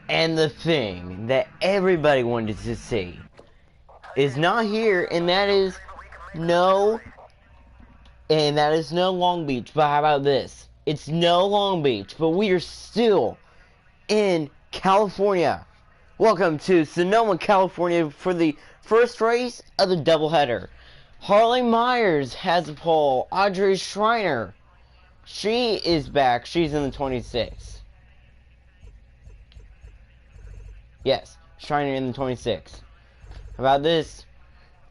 And the thing that everybody wanted to see is not here, and that is no Long Beach. But how about this? It's no Long Beach, but we are still in California. Welcome to Sonoma, California for the first race of the doubleheader. Harley Myers has a pole. Audrey Schreiner, she is back. She's in the 26. Yes, Schreiner in the 26. How about this?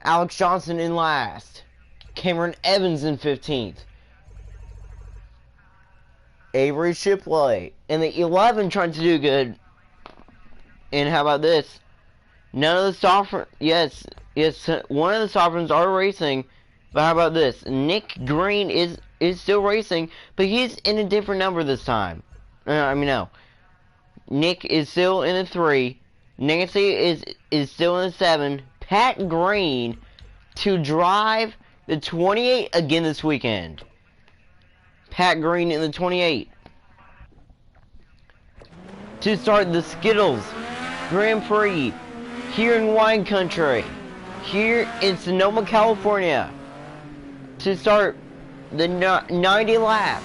Alex Johnson in last. Cameron Evans in 15th. Avery Shipley in the 11 trying to do good. And how about this? None of the sovereign, yes, one of the sovereigns are racing. But how about this? Nick Green is still racing, but he's in a different number this time. No. Nick is still in the 3. Nancy is still in the 7. Pat Green to drive the 28 again this weekend. Pat Green in the 28. To start the Skittles Grand Prix here in wine country, here in Sonoma, California. To start the 90 lap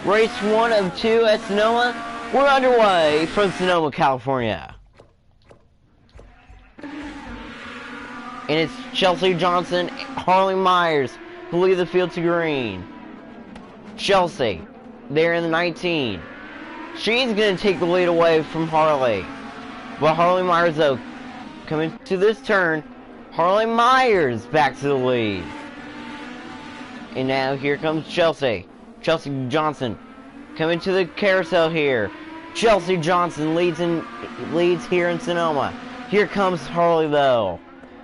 race 1 of 2 at Sonoma. We're underway from Sonoma, California. And it's Chelsea Johnson, Harley Myers who lead the field to green. Chelsea, there in the 19. She's going to take the lead away from Harley. But Harley Myers, though, coming to this turn, Harley Myers back to the lead. And now here comes Chelsea. Chelsea Johnson coming to the carousel here. Chelsea Johnson leads here in Sonoma. Here comes Harley, though.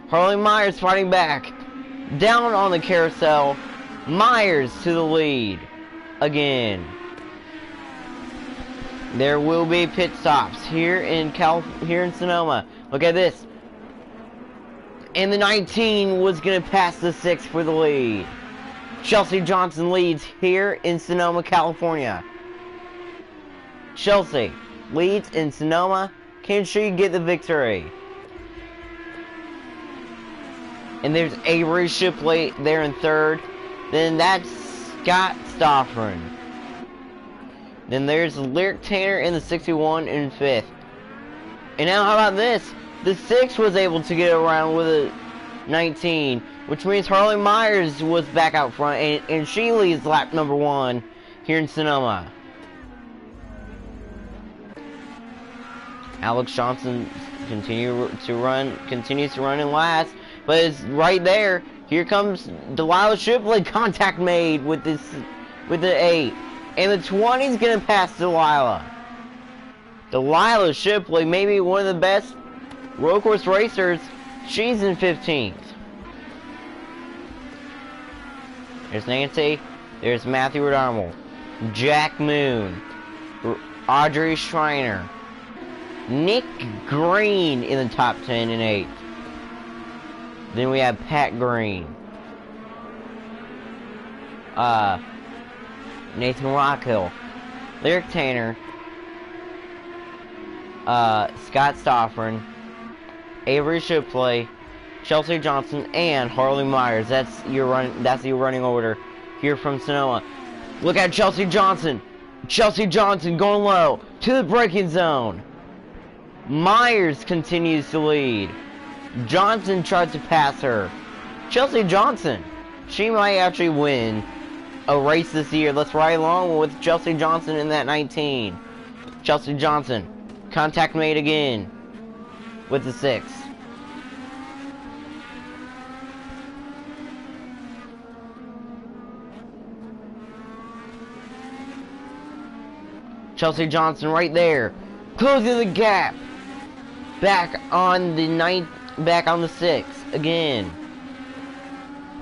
Harley Myers fighting back. Down on the carousel. Myers to the lead. Again. There will be pit stops here in Sonoma. Look at this. And the 19 was going to pass the 6 for the lead. Chelsea Johnson leads here in Sonoma, California. Chelsea leads in Sonoma. Can she get the victory? And there's Avery Shipley there in 3rd. Then that's Scott Stoffren. Then there's Lyric Tanner in the 61 in 5th. And now how about this? The 6 was able to get around with a 19, which means Harley Myers was back out front, and she leads lap number 1 here in Sonoma. Alex Johnson continues to run in last, but it's right there. Here comes Delilah Shipley. Contact made with the 8. And the 20 is going to pass Delilah. Delilah Shipley, maybe one of the best road course racers. She's in 15th. There's Nancy. There's Matthew O'Donnell. Jack Moon. Audrey Schreiner. Nick Green in the top 10 and 8. Then we have Pat Green. Nathan Rockhill. Lyric Tanner. Scott Stoffren. Avery Shipley. Chelsea Johnson and Harley Myers. That's your running order here from Sonoma. Look at Chelsea Johnson. Chelsea Johnson going low to the braking zone. Myers continues to lead. Johnson tried to pass her. Chelsea Johnson, she might actually win a race this year. Let's ride along with Chelsea Johnson in that 19. Chelsea Johnson, contact made again with the 6. Chelsea Johnson right there, closing the gap. Back on the 6 again.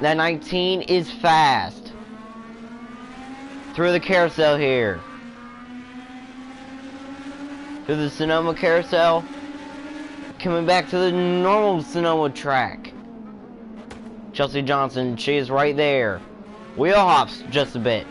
That 19 is fast. Through the carousel here. Through the Sonoma carousel. Coming back to the normal Sonoma track. Chelsea Johnson, she is right there. Wheel hops just a bit.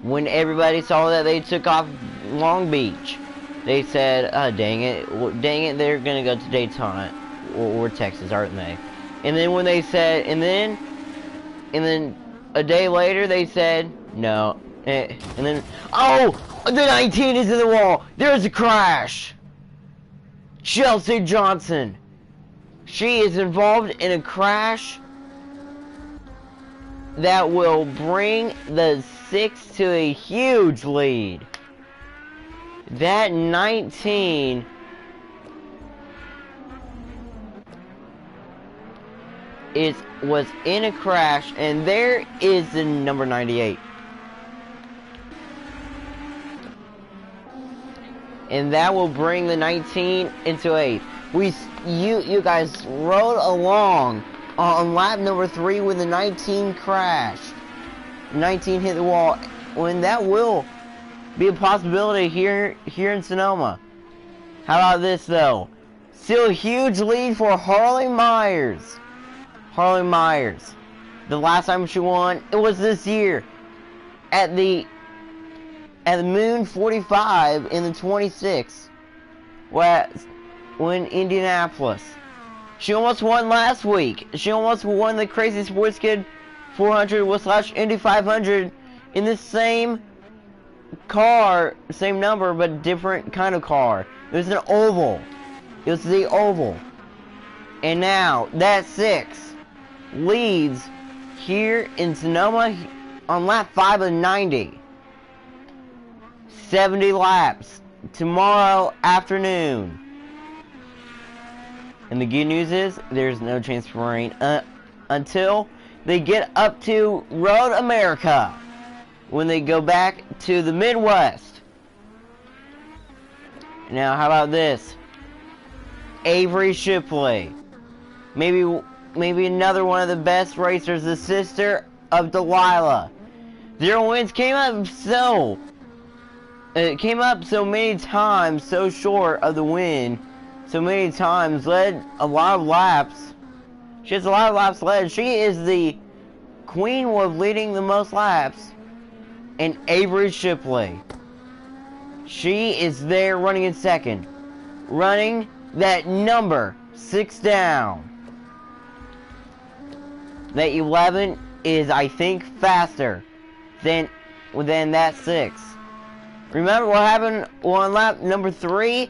When everybody saw that they took off Long Beach, they said, oh, dang it, they're gonna go to Daytona, or Texas, aren't they? And then when they said, and then a day later they said, no, and then, oh, the 19 is in the wall, there's a crash! Chelsea Johnson, she is involved in a crash that will bring the 6 to a huge lead. That 19 was in a crash, and there is the number 98. And that will bring the 19 into 8th. You guys rode along on lap number 3 when the 19 crashed. 19 hit the wall. When that will be a possibility here in Sonoma. How about this though? Still a huge lead for Harley Myers. Harley Myers. The last time she won, it was this year at the Moon 45 in the 26, when Indianapolis. She almost won last week. She almost won the Crazy Sports Kid 400 / Indy 500 in the same car, same number, but different kind of car. It was an oval. It was the oval. And now that 6 leads here in Sonoma on lap 5 of 90. 70 laps tomorrow afternoon. And the good news is there's no chance for rain until they get up to Road America, when they go back to the Midwest. Now, how about this? Avery Shipley. Maybe another one of the best racers, the sister of Delilah. 0 wins, came up so many times, so short of the win, so many times, led a lot of laps. She has a lot of laps led. She is the queen of leading the most laps. And Avery Shipley, she is there running in second, running that number 6 down. That 11 is, I think, faster than that 6. Remember what happened on lap number 3?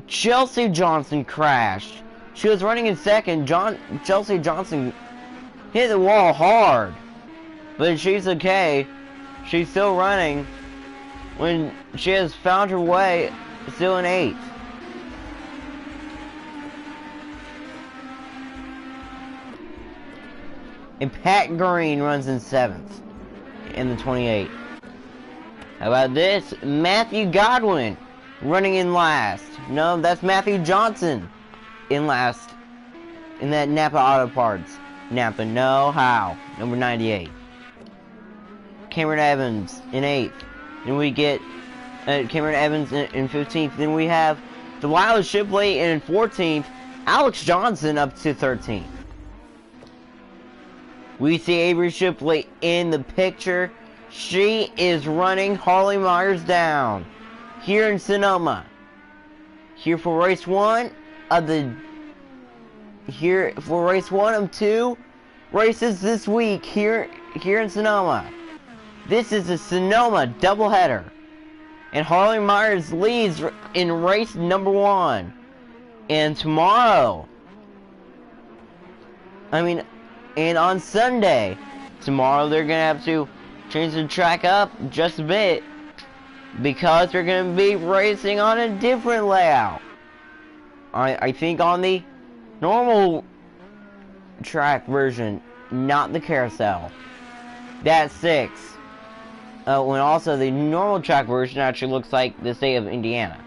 Chelsea Johnson crashed. She was running in second. Chelsea Johnson hit the wall hard, but she's okay. She's still running when she has found her way, still in 8th. And Pat Green runs in 7th in the 28. How about this? Matthew Godwin running in last. No, that's Matthew Johnson in last in that Napa Auto Parts. Napa, no how. Number 98. Cameron Evans in 8th. Then we get Cameron Evans in 15th. Then we have Delilah Shipley in 14th. Alex Johnson up to 13th. We see Avery Shipley in the picture. She is running Harley Myers down here in Sonoma. Here for race 1 of 2 races this week here in Sonoma. This is a Sonoma doubleheader. And Harley Myers leads in race number 1. And tomorrow, and on Sunday, tomorrow they're going to have to change the track up just a bit, because they're going to be racing on a different layout. I think on the normal track version, not the carousel. That's 6. When also the normal track version actually looks like the state of Indiana.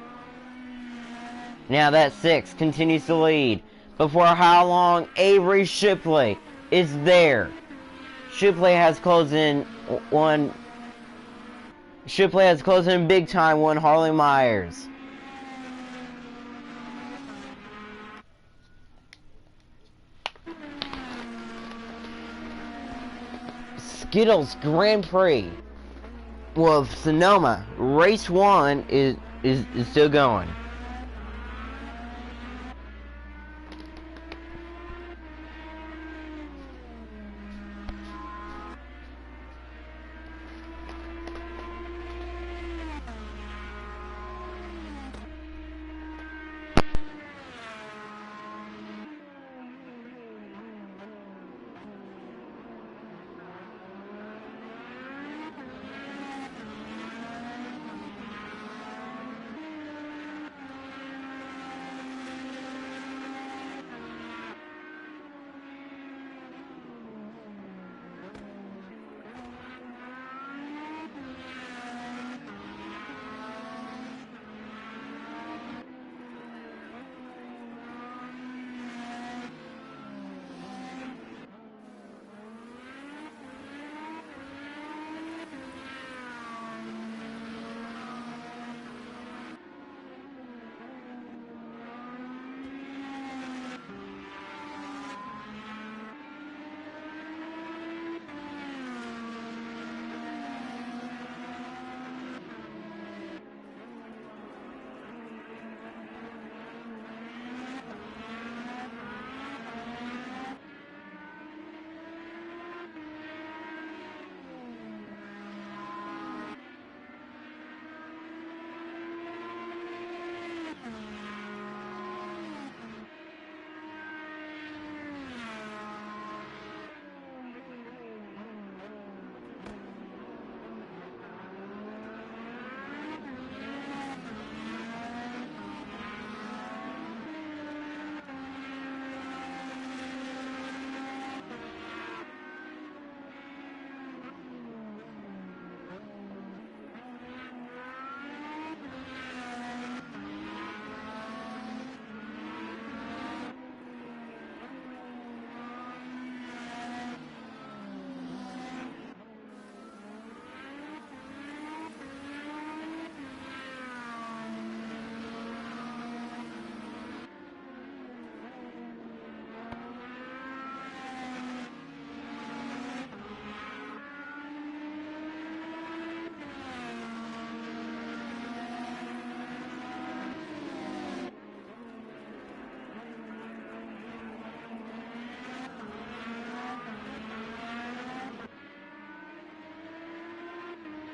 Now that 6 continues to lead. But for how long? Avery Shipley is there. Shipley has closed in big time on Harley Myers. Skittles Grand Prix. well, Sonoma, race 1 is still going.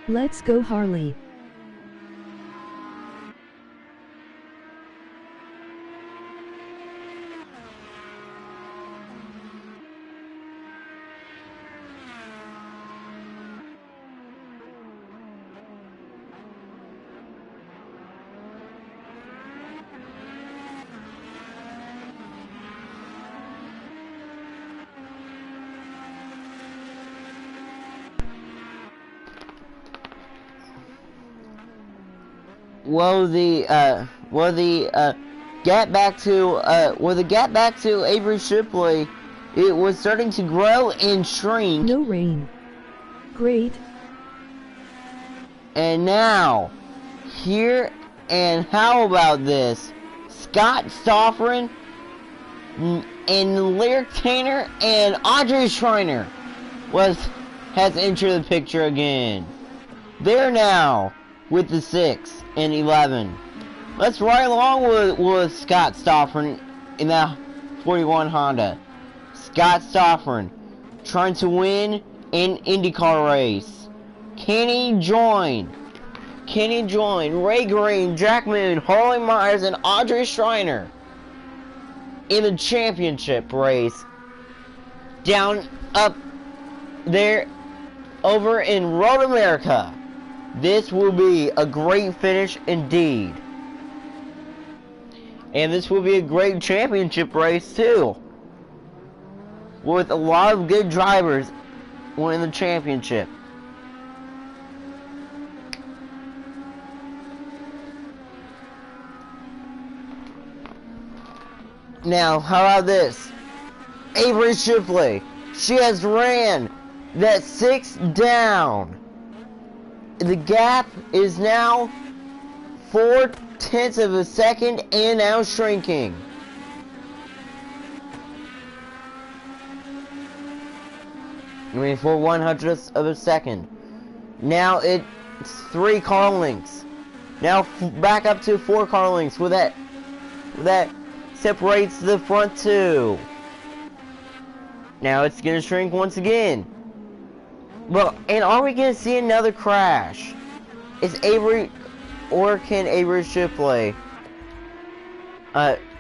Let's go, Harley. The gap back to Avery Shipley, it was starting to grow and shrink. No rain. Great. And now, here, and how about this? Scott Stoffren and Lyric Tanner and Audrey Schreiner has entered the picture again. They're now with the 6 and 11. Let's ride along with Scott Stoffren in that 41 Honda. Scott Stoffren trying to win an IndyCar race. Can he join? Ray Green, Jack Moon, Harley Myers, and Audrey Schreiner in the championship race down up there over in Road America? This will be a great finish indeed. And this will be a great championship race too, with a lot of good drivers winning the championship. Now, how about this? Avery Shipley. She has ran that 6 down. The gap is now 4/10 of a second and now shrinking. I mean, 4/100ths of a second. Now It's 3 car lengths. Now back up to 4 car lengths with that separates the front 2. Now it's gonna shrink once again. Well, and are we gonna see another crash? Is Avery, or can Avery Shipley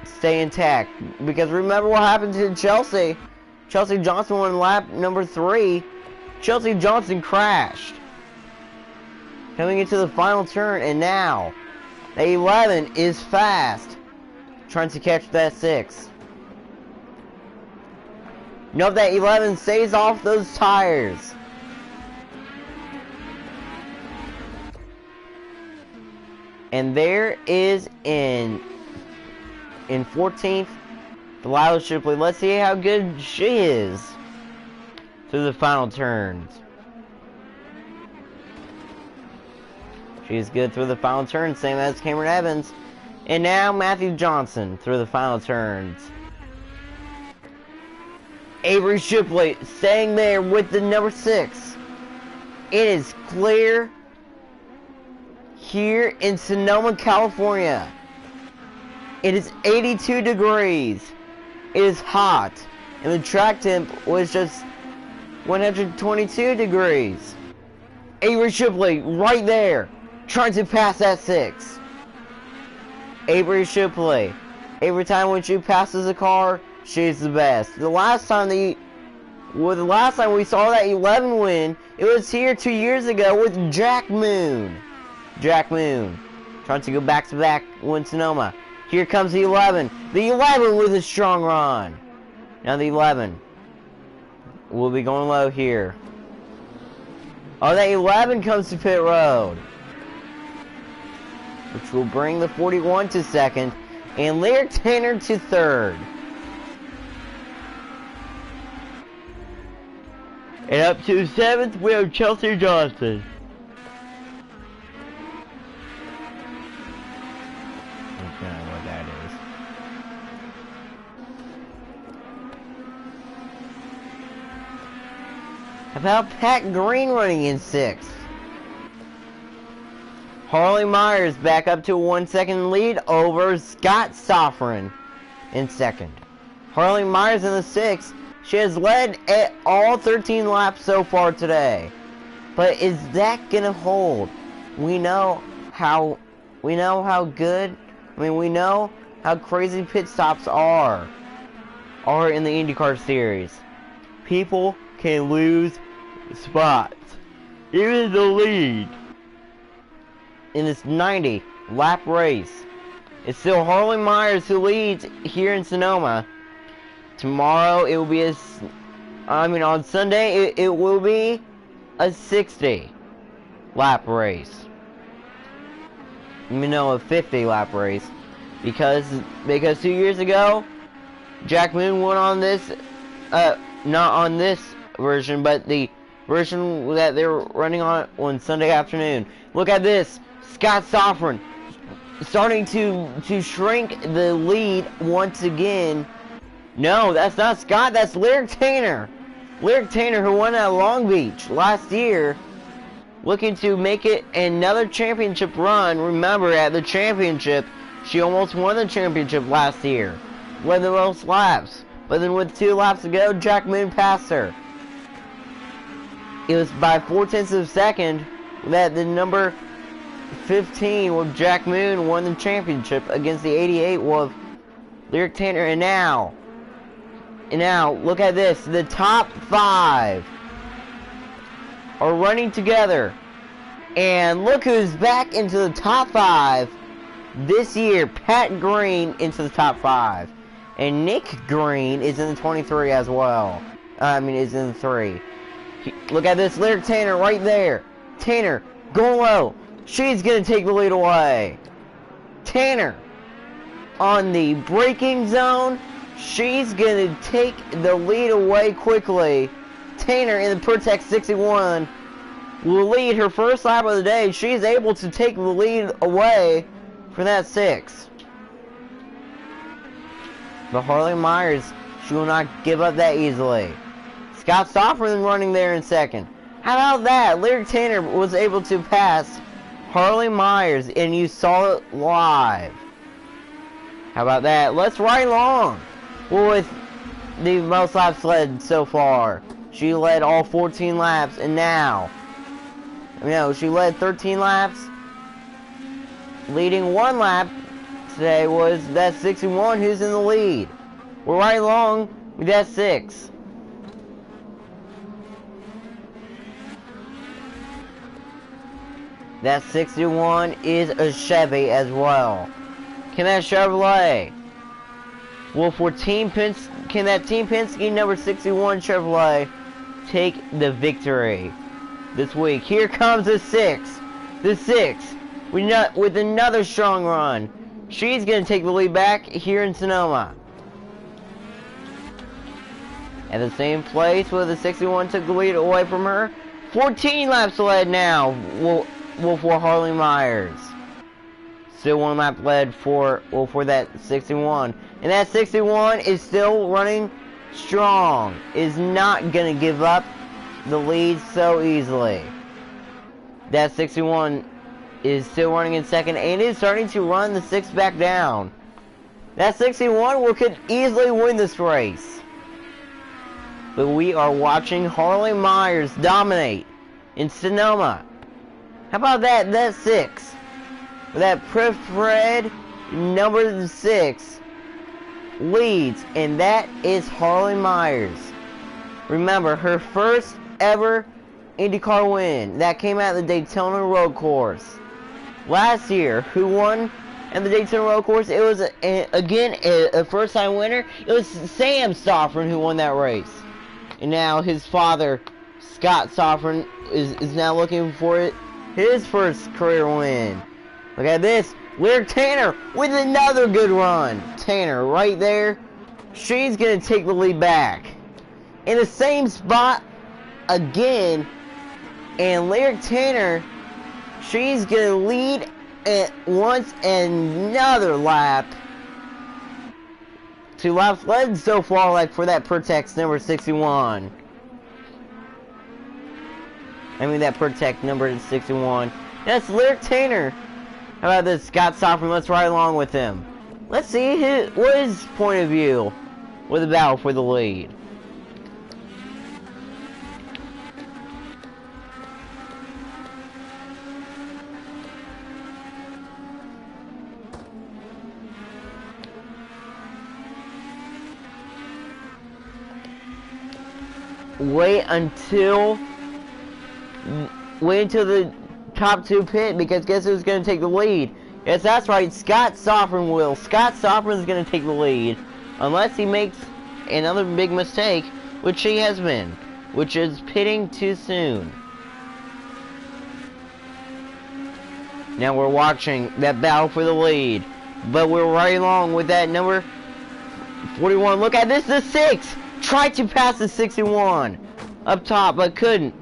stay intact? Because remember what happened to Chelsea. Chelsea Johnson won lap number 3. Chelsea Johnson crashed. Coming into the final turn, and now the 11 is fast, trying to catch that 6. Note that 11 stays off those tires. And there is in 14th, Delilah Shipley. Let's see how good she is through the final turns. She's good through the final turns, same as Cameron Evans. And now Matthew Johnson through the final turns. Avery Shipley staying there with the number 6. It is clear here in Sonoma, California. It is 82 degrees. It is hot. And the track temp was just 122 degrees. Avery Shipley right there, trying to pass that 6. Avery Shipley. Every time when she passes a car, she's the best. The last time we saw that 11 win, it was here 2 years ago with Jack Moon. Jack Moon trying to go back-to-back win Sonoma. Here comes the 11. The 11 with a strong run. Now the 11 will be going low here. Oh, that 11 comes to pit road, which will bring the 41 to 2nd and Lyric Tanner to 3rd. And up to 7th, we have Chelsea Johnson. I don't know what that is. How about Pat Green running in 6th? Harley Myers back up to a 1-second lead over Scott Sofrin in 2nd. Harley Myers in the 6th. She has led at all 13 laps so far today. But is that gonna hold? We know how good, we know how crazy pit stops are in the IndyCar series. People can lose spots. Even the lead in this 90 lap race, it's still Harley Myers who leads here in Sonoma. Tomorrow it will be on Sunday it will be a 60 lap race. A 50 lap race, because 2 years ago Jack Moon won on this, not on this version, but the version that they're running on Sunday afternoon. Look at this. Scott Sofrin starting to shrink the lead once again. No, that's not Scott, that's Lyric Tanner. Lyric Tanner, who won at Long Beach last year, looking to make it another championship run. Remember, at the championship, she almost won the championship last year. Led the most laps. But then with 2 laps to go, Jack Moon passed her. It was by 0.4 of a second that the number 15 with Jack Moon won the championship against the 88 with Lyric Tanner. And now, look at this. The top 5 are running together. And look who's back into the top 5 this year. Pat Green into the top 5. And Nick Green is in the 23 as well. Is in the 3. Look at this. Lyric Tanner right there. Tanner going low. She's going to take the lead away. Tanner on the braking zone. She's going to take the lead away quickly. Tanner in the Pertex 61 will lead her first lap of the day. She's able to take the lead away from that 6. But Harley Myers, she will not give up that easily. Scott Sofrin running there in 2nd. How about that? Lyric Tanner was able to pass Harley Myers, and you saw it live. How about that? Let's ride along. Well, with the most laps led so far. She led all 14 laps, and now, she led 13 laps. Leading 1 lap today was that 61 who's in the lead. We're right along with that 6. That 61 is a Chevy as well. Can that Chevrolet? Well, for can that Team Penske number 61 Chevrolet take the victory this week? Here comes the 6. The 6 with another strong run. She's going to take the lead back here in Sonoma. At the same place where the 61 took the lead away from her. 14 laps led now. Well, for Harley Myers. Still 1 lap led for that 61. And that 61 is still running strong. Is not going to give up the lead so easily. That 61 is still running in second and is starting to run the 6 back down. That 61 could easily win this race. But we are watching Harley Myers dominate in Sonoma. How about that? That 6. That preferred number 6 leads, and that is Harley Myers. Remember, her first ever IndyCar win. That came out of the Daytona Road Course. Last year, who won at the Daytona Road Course? It was, again, a first-time winner. It was Sam Stoffren who won that race. And now his father, Scott Stoffren, is now looking for his first career win. Look at this. Lyric Tanner with another good run. Tanner right there. She's going to take the lead back. In the same spot again. And Lyric Tanner, she's going to lead at once another lap. 2 laps led so far, like for that Pertex number 61. I mean that Pertex number 61. That's Lyric Tanner. How about this, Scott Stoffren? Let's ride along with him. Let's see what his point of view with the battle for the lead. Wait until the top 2 pit, because guess who's going to take the lead? Yes, that's right, Scott Stoffren will. Scott Stoffren is going to take the lead, unless he makes another big mistake, which he has been, which is pitting too soon. Now we're watching that battle for the lead, but we're right along with that number 41. Look at this, the 6 tried to pass the 61 up top, but couldn't.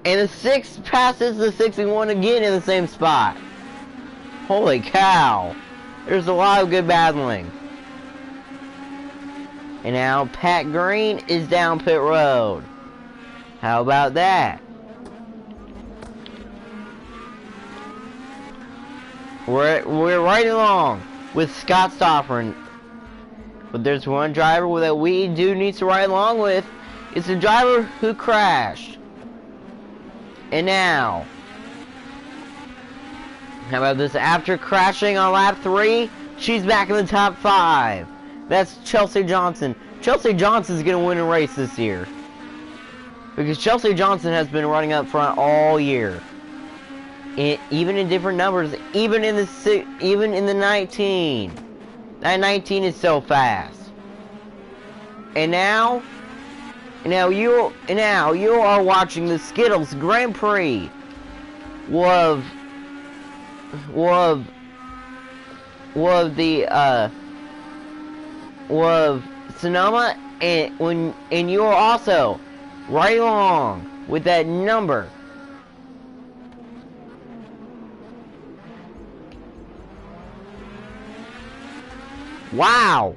And the 6 passes the 61 again in the same spot. Holy cow. There's a lot of good battling. And now Pat Green is down pit road. How about that? We're right along with Scott Stoffren. But there's one driver that we do need to ride along with. It's the driver who crashed. And now, how about this? After crashing on lap 3, she's back in the top 5. That's Chelsea Johnson. Chelsea Johnson's going to win a race this year. Because Chelsea Johnson has been running up front all year. Even in different numbers. Even in the 19. That 19 is so fast. And now you are watching the Skittles Grand Prix of Sonoma, and you are also right along with that number. Wow!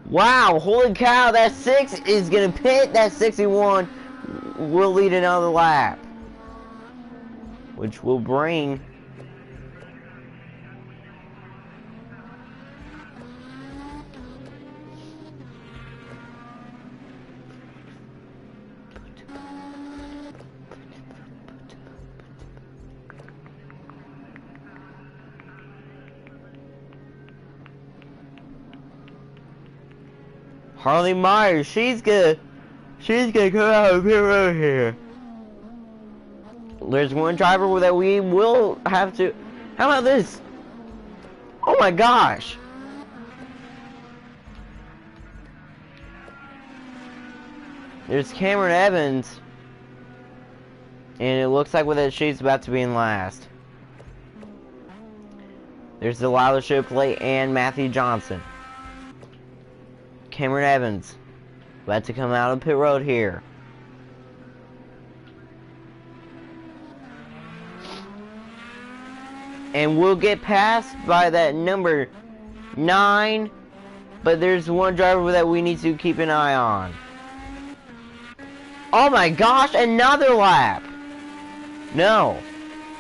Wow, holy cow, that 6 is gonna pit that 61 will lead another lap, which will bring Harley Myers. She's gonna come out of pit road here. There's one driver that we will have to. How about this? Oh my gosh! There's Cameron Evans, and it looks like with that she's about to be in last. There's Delilah Shipley and Matthew Johnson. Cameron Evans about to come out of pit road here. And we'll get passed by that number 9, but there's one driver that we need to keep an eye on. Oh my gosh, another lap! No.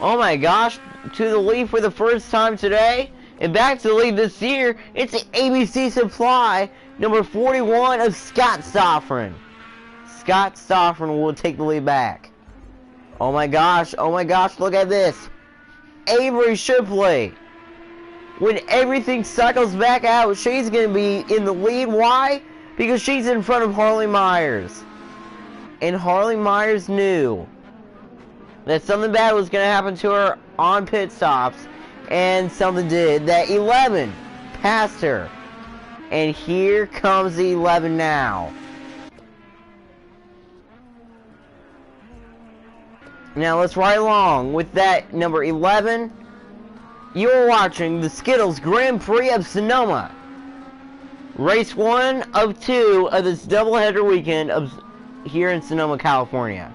Oh my gosh, to the lead for the first time today, and back to the lead this year, it's the ABC Supply, number 41 of Scott Stoffren. Scott Stoffren will take the lead back. Oh my gosh, look at this. Avery Shipley. When everything cycles back out, she's going to be in the lead. Why? Because she's in front of Harley Myers. And Harley Myers knew that something bad was going to happen to her on pit stops. And something did. That 11 passed her. And here comes the 11 now. Now let's ride along with that number 11. You're watching the Skittles Grand Prix of Sonoma. Race 1 of 2 of this doubleheader weekend of here in Sonoma, California.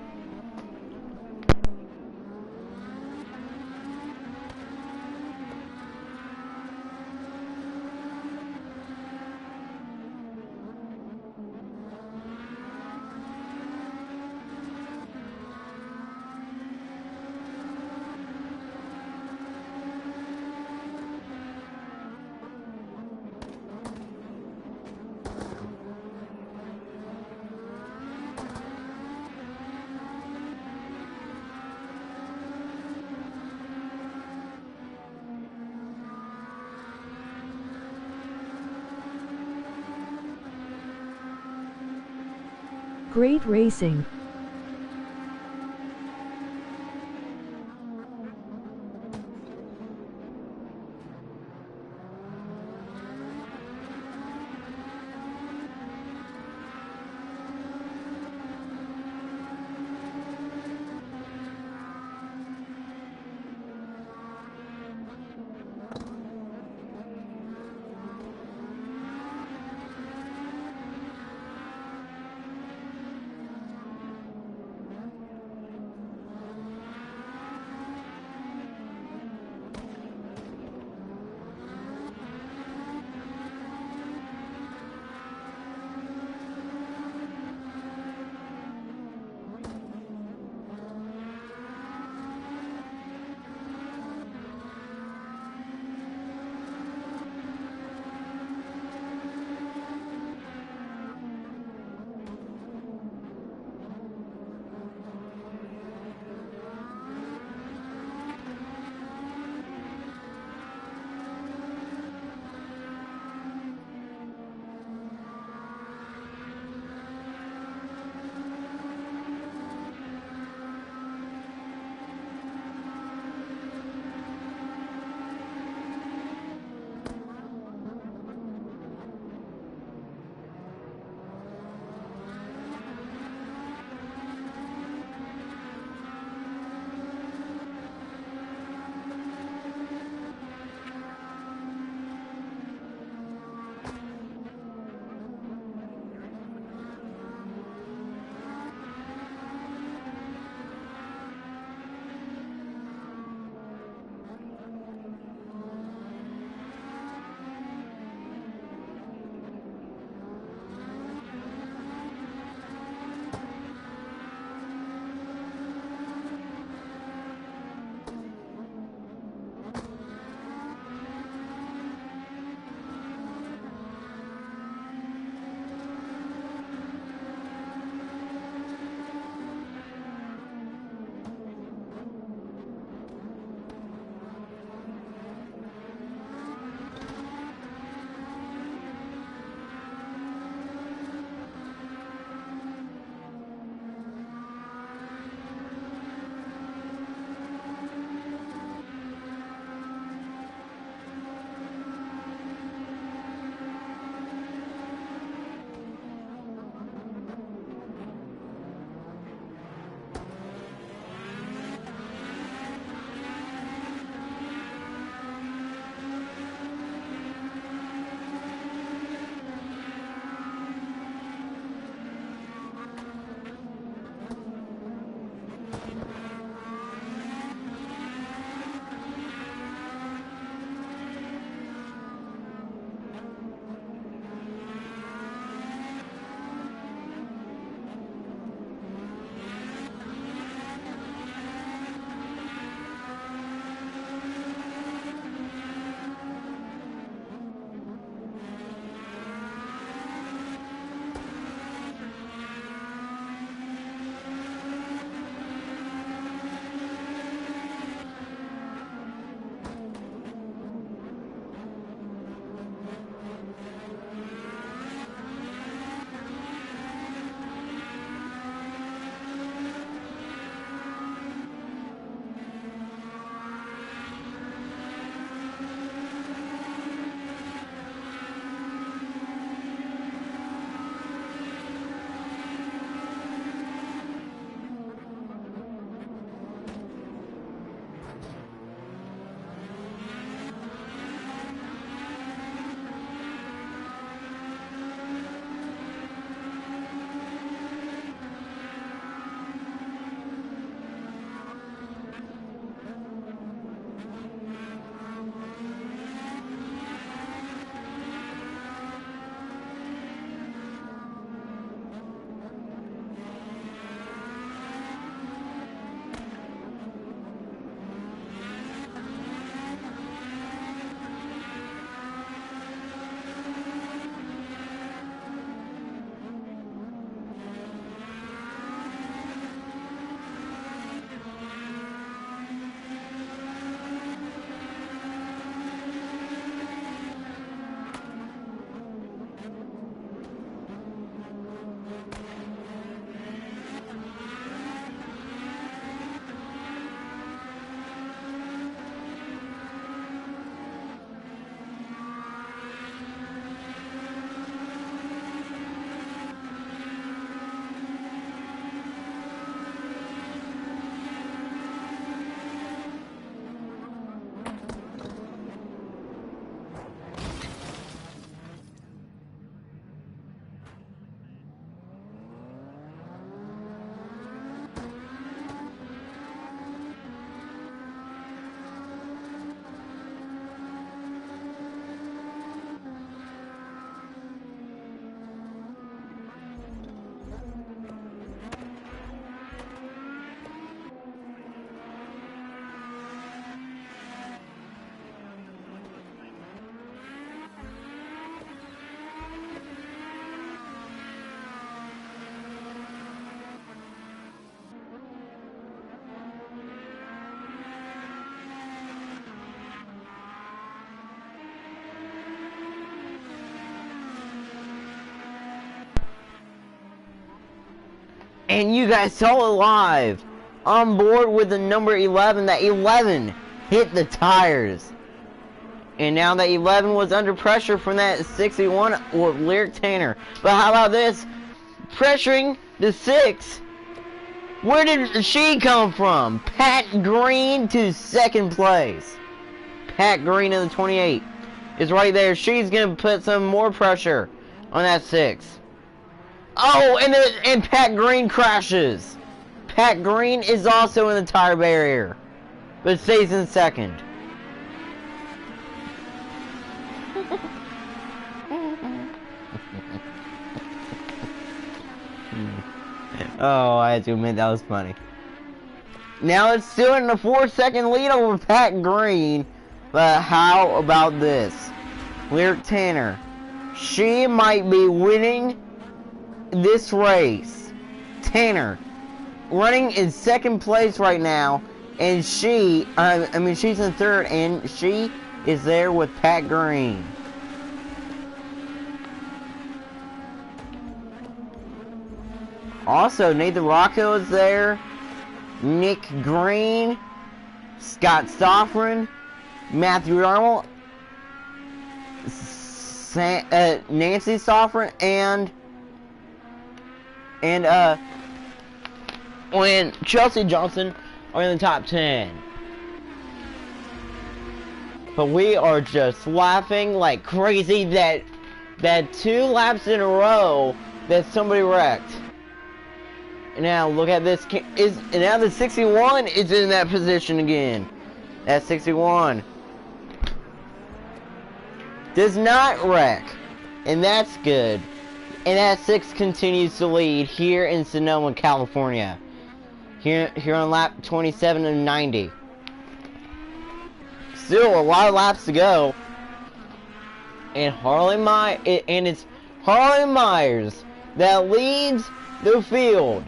Great racing. And you guys saw it live. On board with the number 11. That 11 hit the tires. And now that 11 was under pressure from that 61 or Lyric Tanner. But how about this? Pressuring the 6. Where did she come from? Pat Green to second place. Pat Green in the 28 is right there. She's going to put some more pressure on that 6. Oh, and Pat Green crashes. Pat Green is also in the tire barrier, but stays in second. Oh, I had to admit that was funny. Now it's still in the 4-second lead over Pat Green, but how about this? Lyric Tanner. She might be winning this race. Tanner running in second place right now, and she's in third, and she is there with Pat Green. Also, Nathan Rocco is there, Nick Green, Scott Stoffren, Matthew Arnold, Nancy Stoffren, and when Chelsea Johnson are in the top 10. But we are just laughing like crazy that 2 laps in a row that somebody wrecked. Now look at this. And now the 61 is in that position again. That 61 does not wreck, and that's good. And that 6 continues to lead here in Sonoma, California. Here on lap 27 of 90. Still a lot of laps to go. And it's Harley Myers that leads the field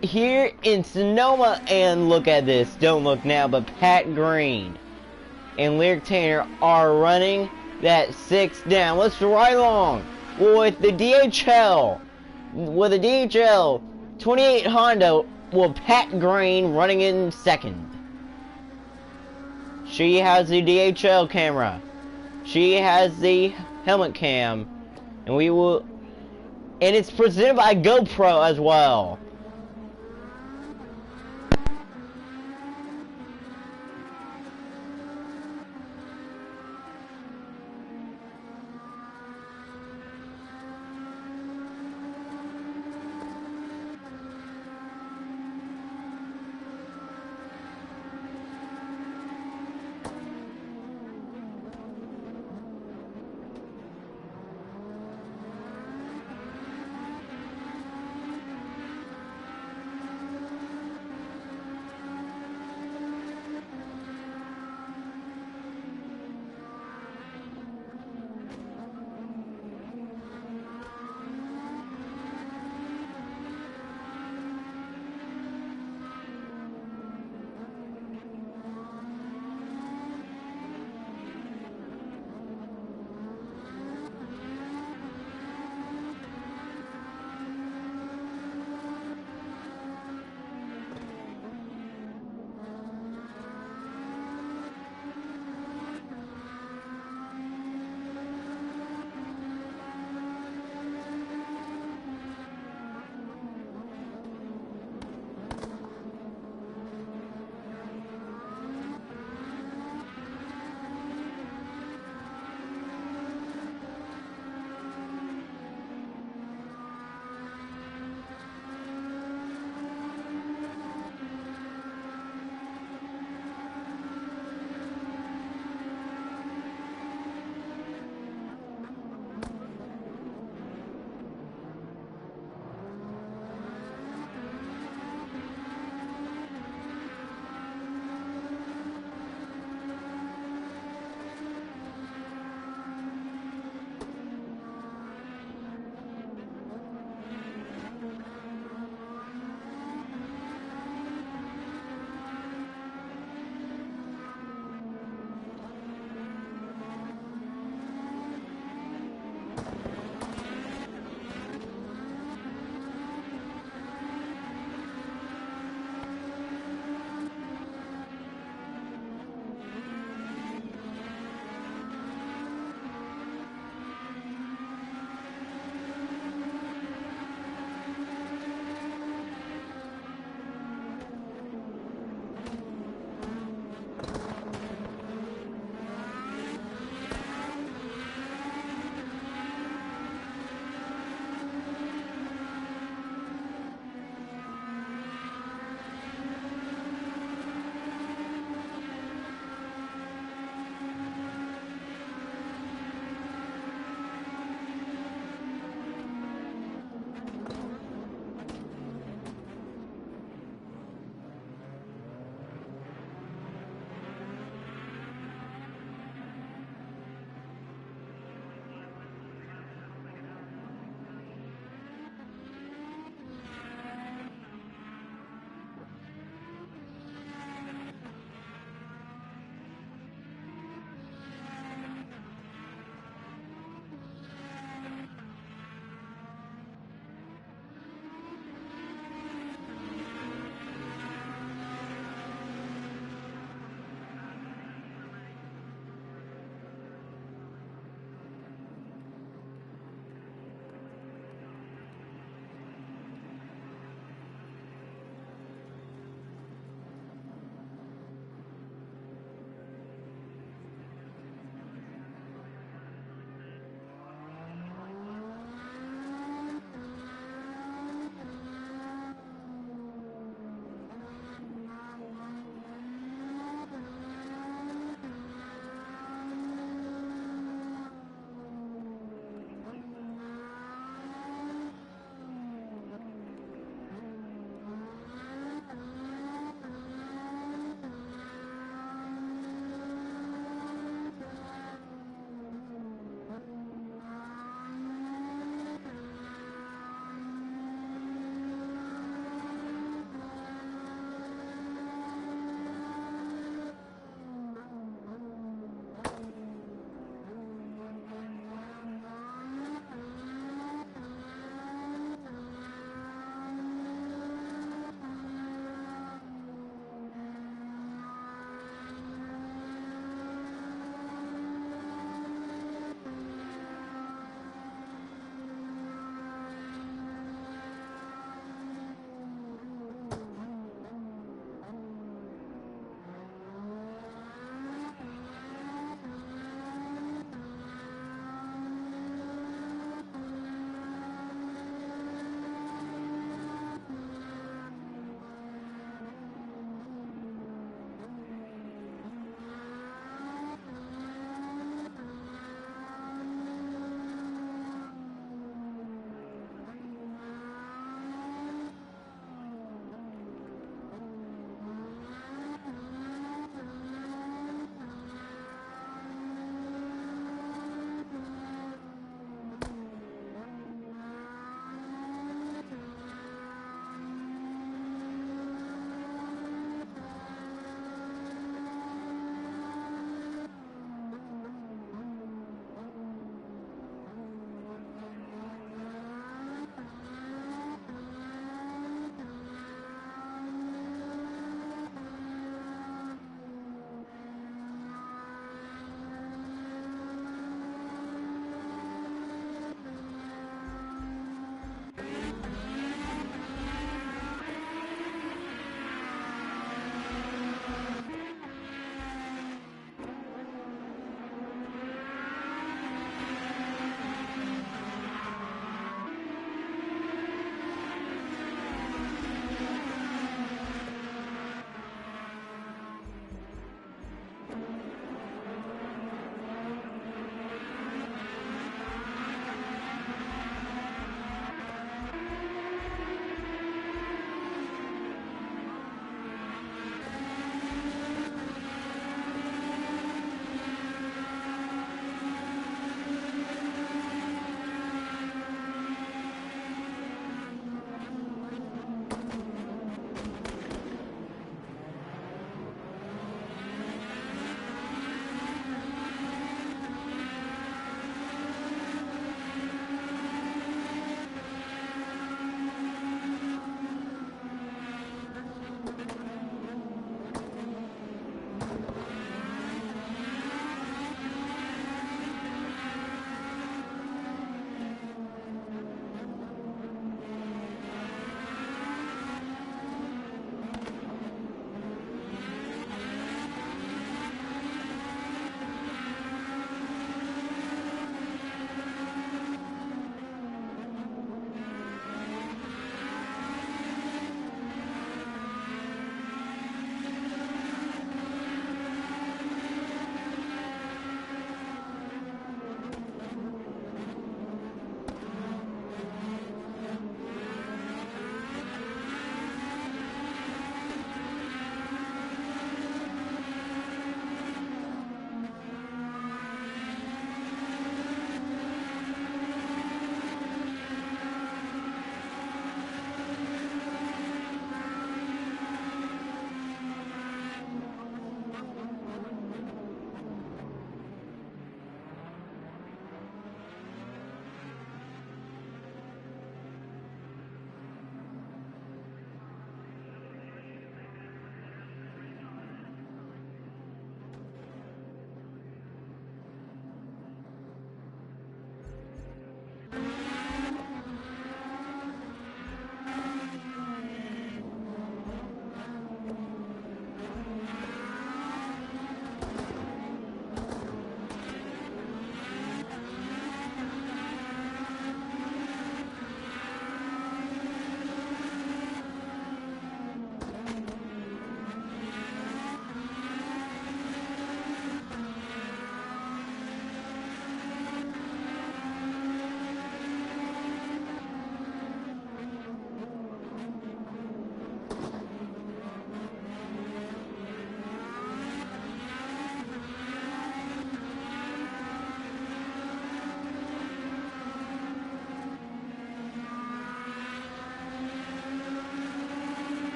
here in Sonoma. And look at this. Don't look now, but Pat Green and Lyric Tanner are running that 6 down. Let's ride along with the DHL. With the DHL 28 Honda, with Pat Green running in second. She has the DHL camera. She has the helmet cam. And it's presented by GoPro as well.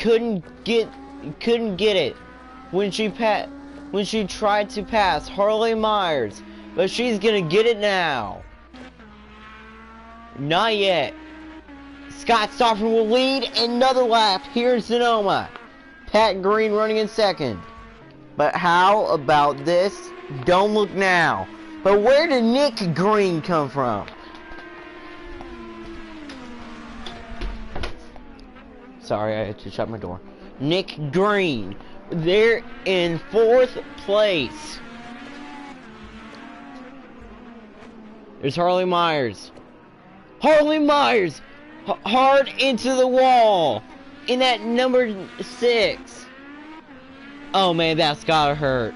couldn't get it when she tried to pass Harley Myers, but she's gonna get it now. Not yet. Scott Stoffman will lead another lap here in Sonoma. Pat Green running in second. But how about this? Don't look now. But where did Nick Green come from? Sorry, I had to shut my door. Nick Green. They're in 4th place. There's Harley Myers. Harley Myers! Hard into the wall. In that number 6. Oh man, that's gotta hurt.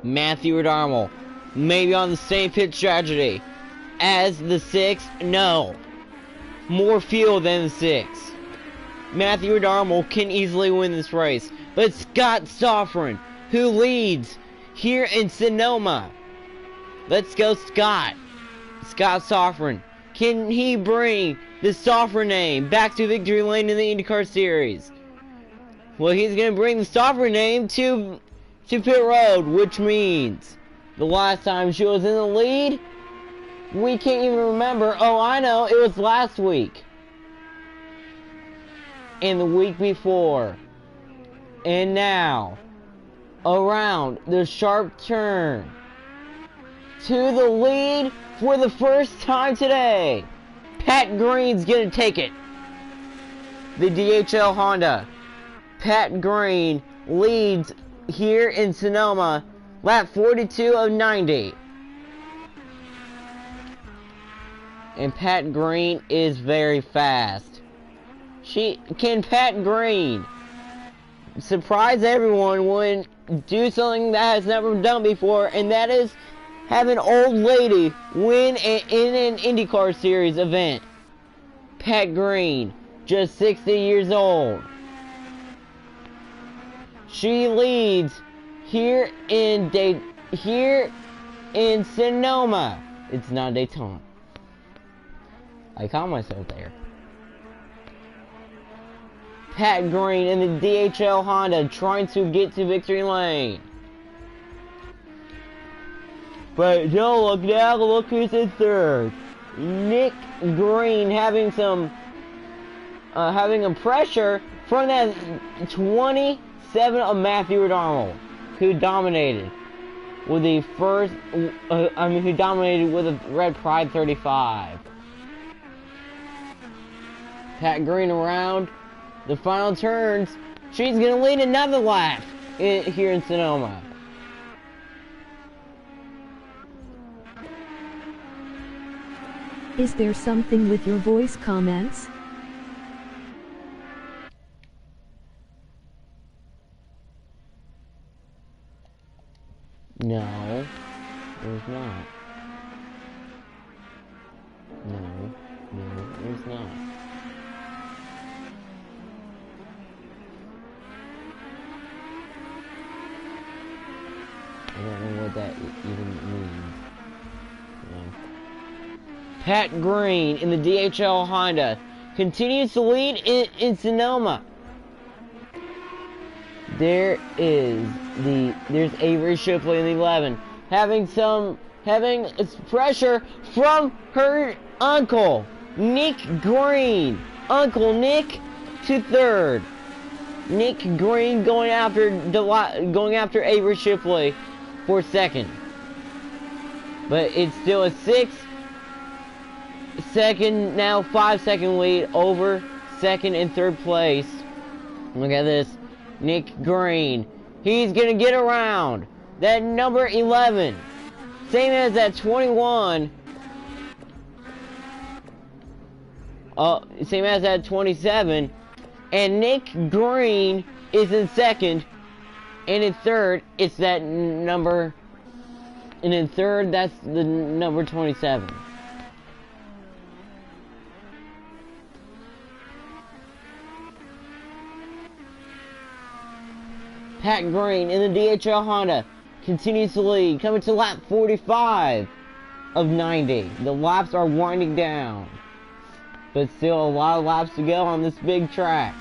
Matthew O'Donnell. Maybe on the same pit strategy as the 6. No. More fuel than the 6. Matthew O'Donnell can easily win this race. But Scott Stoffman, who leads here in Sonoma. Let's go, Scott. Scott Stoffman. Can he bring the Stoffman name back to victory lane in the IndyCar Series? Well, he's going to bring the Stoffman name to pit road, which means the last time she was in the lead, we can't even remember. Oh, I know, it was last week. And the week before. And now, around the sharp turn to the lead for the first time today. Pat Green's gonna take it. The DHL Honda. Pat Green leads here in Sonoma, lap 42 of 90. And Pat Green is very fast. Can Pat Green surprise everyone when do something that has never been done before, and that is have an old lady win in an IndyCar Series event? Pat Green, just 60 years old. She leads here in Sonoma. It's not Daytona. I caught myself there. Pat Green in the DHL Honda trying to get to victory lane. But don't look now, look who's in 3rd. Nick Green having some a pressure from that 27 of Matthew O'Donnell, who dominated with the first who dominated with a red Pride 35. Pat Green around the final turns. She's gonna lead another lap here in Sonoma. Is there something with your voice comments? No, there's not. No, there's not. I don't know what that even means. No. Pat Green in the DHL Honda continues to lead in Sonoma. There's Avery Shipley in the 11, having pressure from her uncle, Nick Green. Uncle Nick to 3rd. Nick Green going after Avery Shipley for 2nd. But it's still a 5-second lead over 2nd and 3rd place. Look at this. Nick Green. He's gonna get around that number 11. Same as that 21. Same as that 27. And Nick Green is in 2nd. And in 3rd, it's that number. And in 3rd, that's the number 27. Pat Green in the DHL Honda continues to lead, coming to lap 45 of 90. The laps are winding down. But still a lot of laps to go on this big track.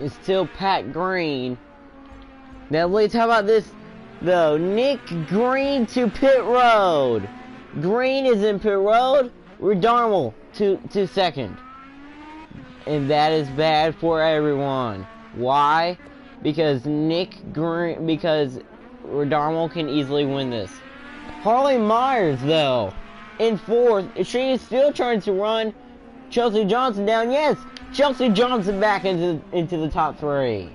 It's still Pat Green. Now let's how about this though? Nick Green to pit road. Green is in pit road. Redarmal to second. And that is bad for everyone. Why? Because Redarmal can easily win this. Harley Myers though in fourth. She is still trying to run Chelsea Johnson down. Yes, Chelsea Johnson back into the top 3.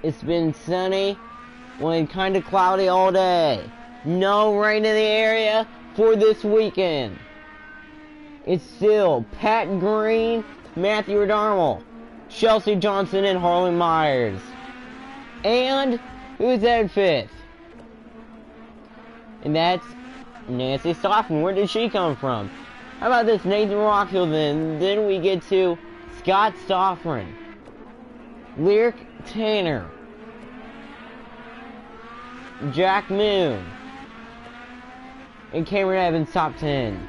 It's been sunny, when kind of cloudy all day. No rain in the area for this weekend. It's still Pat Green, Matthew Redarmal, Chelsea Johnson, and Harley Myers. And who's at 5th? And that's Nancy Stoffman. Where did she come from? How about this? Nathan Rockhill then. Then we get to Scott Stoffman, Lyric Tanner, Jack Moon, and Cameron Evans top 10.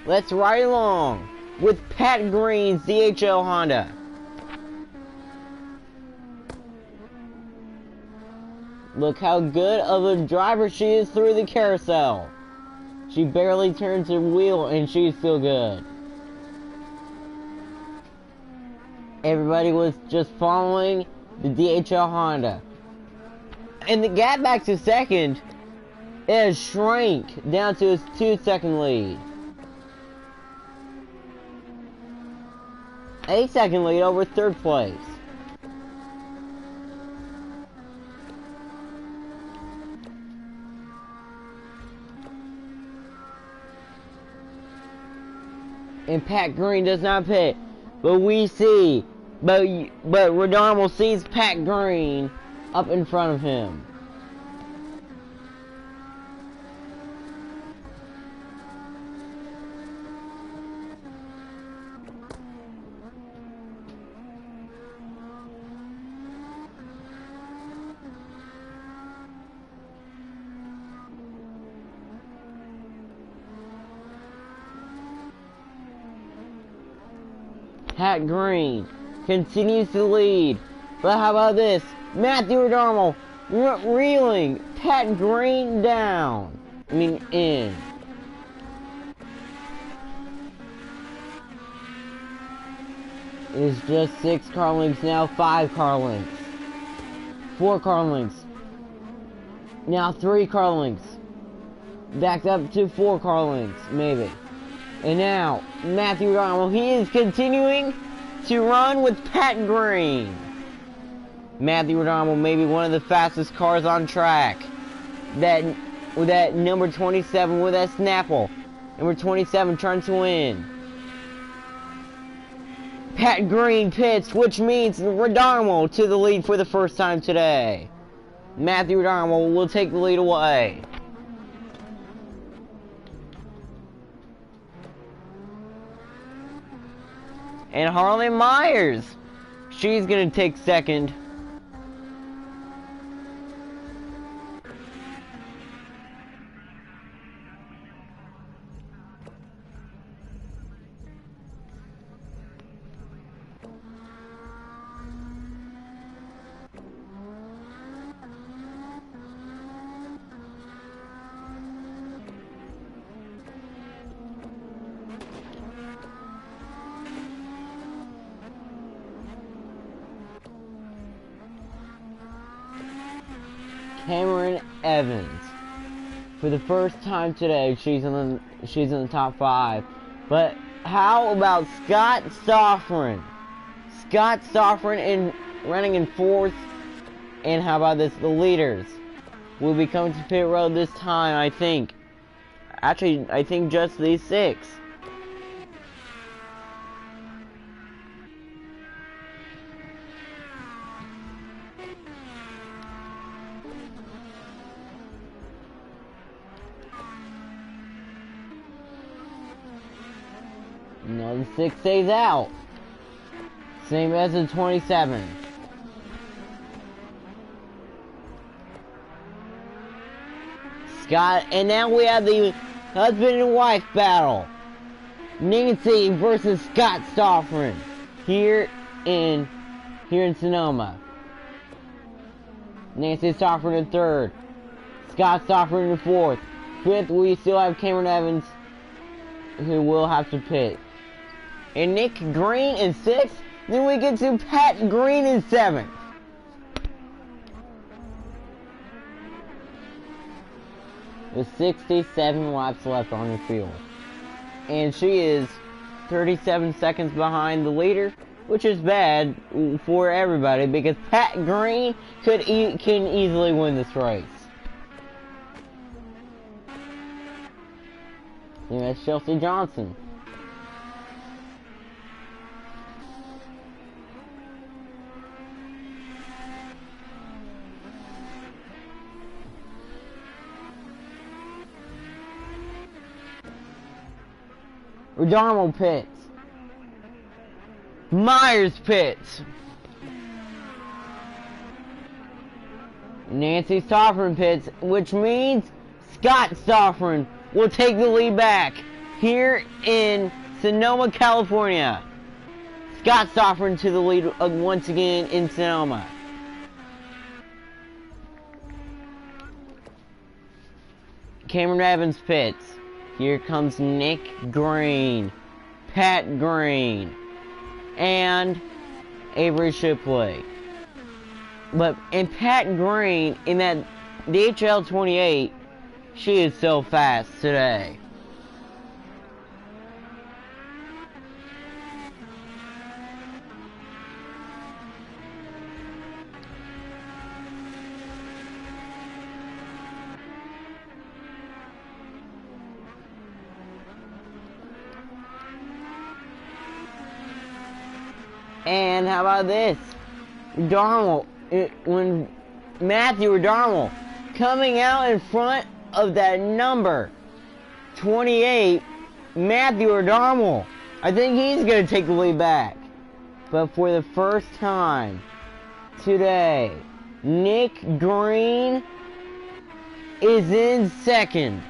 Let's ride along with Pat Green's DHL Honda. Look how good of a driver she is through the carousel. She barely turns her wheel and she's still good. Everybody was just following the DHL Honda. And the gap back to second has shrank down to its 2-second lead. 8-second lead over third place. And Pat Green does not pit, but we see, but Redarmal sees Pat Green up in front of him. Pat Green continues to lead. But how about this? Matthew Redarmal reeling Pat Green down. In. It is just 6 car lengths now, 5 car lengths. 4 car lengths. Now 3 car lengths. Backed up to 4 car lengths, maybe. And now, Matthew Redarmal, he is continuing to run with Pat Green. Matthew Redarmal may be one of the fastest cars on track. With that number 27, with that Snapple. Number 27 trying to win. Pat Green pits, which means Redarmal to the lead for the first time today. Matthew Redarmal will take the lead away. And Harley Myers, she's gonna take second. Cameron Evans. For the first time today, she's in the top 5. But how about Scott Stoffren? Scott Stoffren running in 4th. And how about this? The leaders will be coming to pit road this time, I think. Actually, I think just these 6. No, the 6 stays out. Same as the 27. Scott, and now we have the husband and wife battle. Nancy versus Scott Stoffren here in Sonoma. Nancy Stoffren in 3rd. Scott Stoffren in 4th. 5th, we still have Cameron Evans, who will have to pit. And Nick Green in 6th. Then we get to Pat Green in 7th. With 67 laps left on the field. And she is 37 seconds behind the leader, which is bad for everybody because Pat Green can easily win this race. And that's Chelsea Johnson. O'Donnell pits. Myers pits. Nancy Stoffren pits, which means Scott Stoffren will take the lead back here in Sonoma, California. Scott Stoffren to the lead once again in Sonoma. Cameron Evans pits. Here comes Nick Green, Pat Green, and Avery Shipley. And Pat Green in that DHL 28, she is so fast today. And how about this? When Matthew O'Donnell coming out in front of that number 28, Matthew O'Donnell. I think he's going to take the lead back. But for the first time today, Nick Green is in 2nd.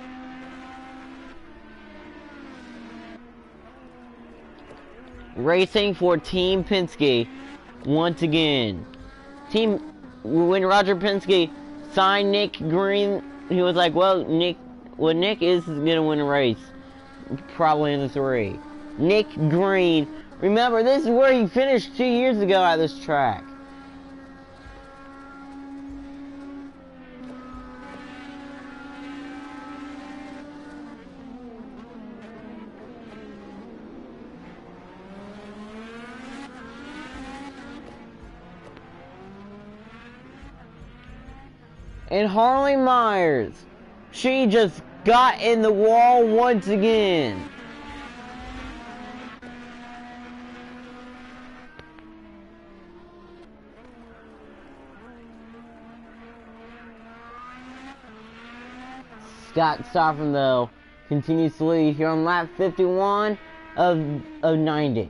Racing for Team Penske once again. When Roger Penske signed Nick Green, he was like, Nick is going to win a race. Probably in the 3. Nick Green. Remember, this is where he finished 2 years ago at this track. And Harley Myers, she just got in the wall once again. Scott Stoffren, though, continues to lead here on lap 51 of 90.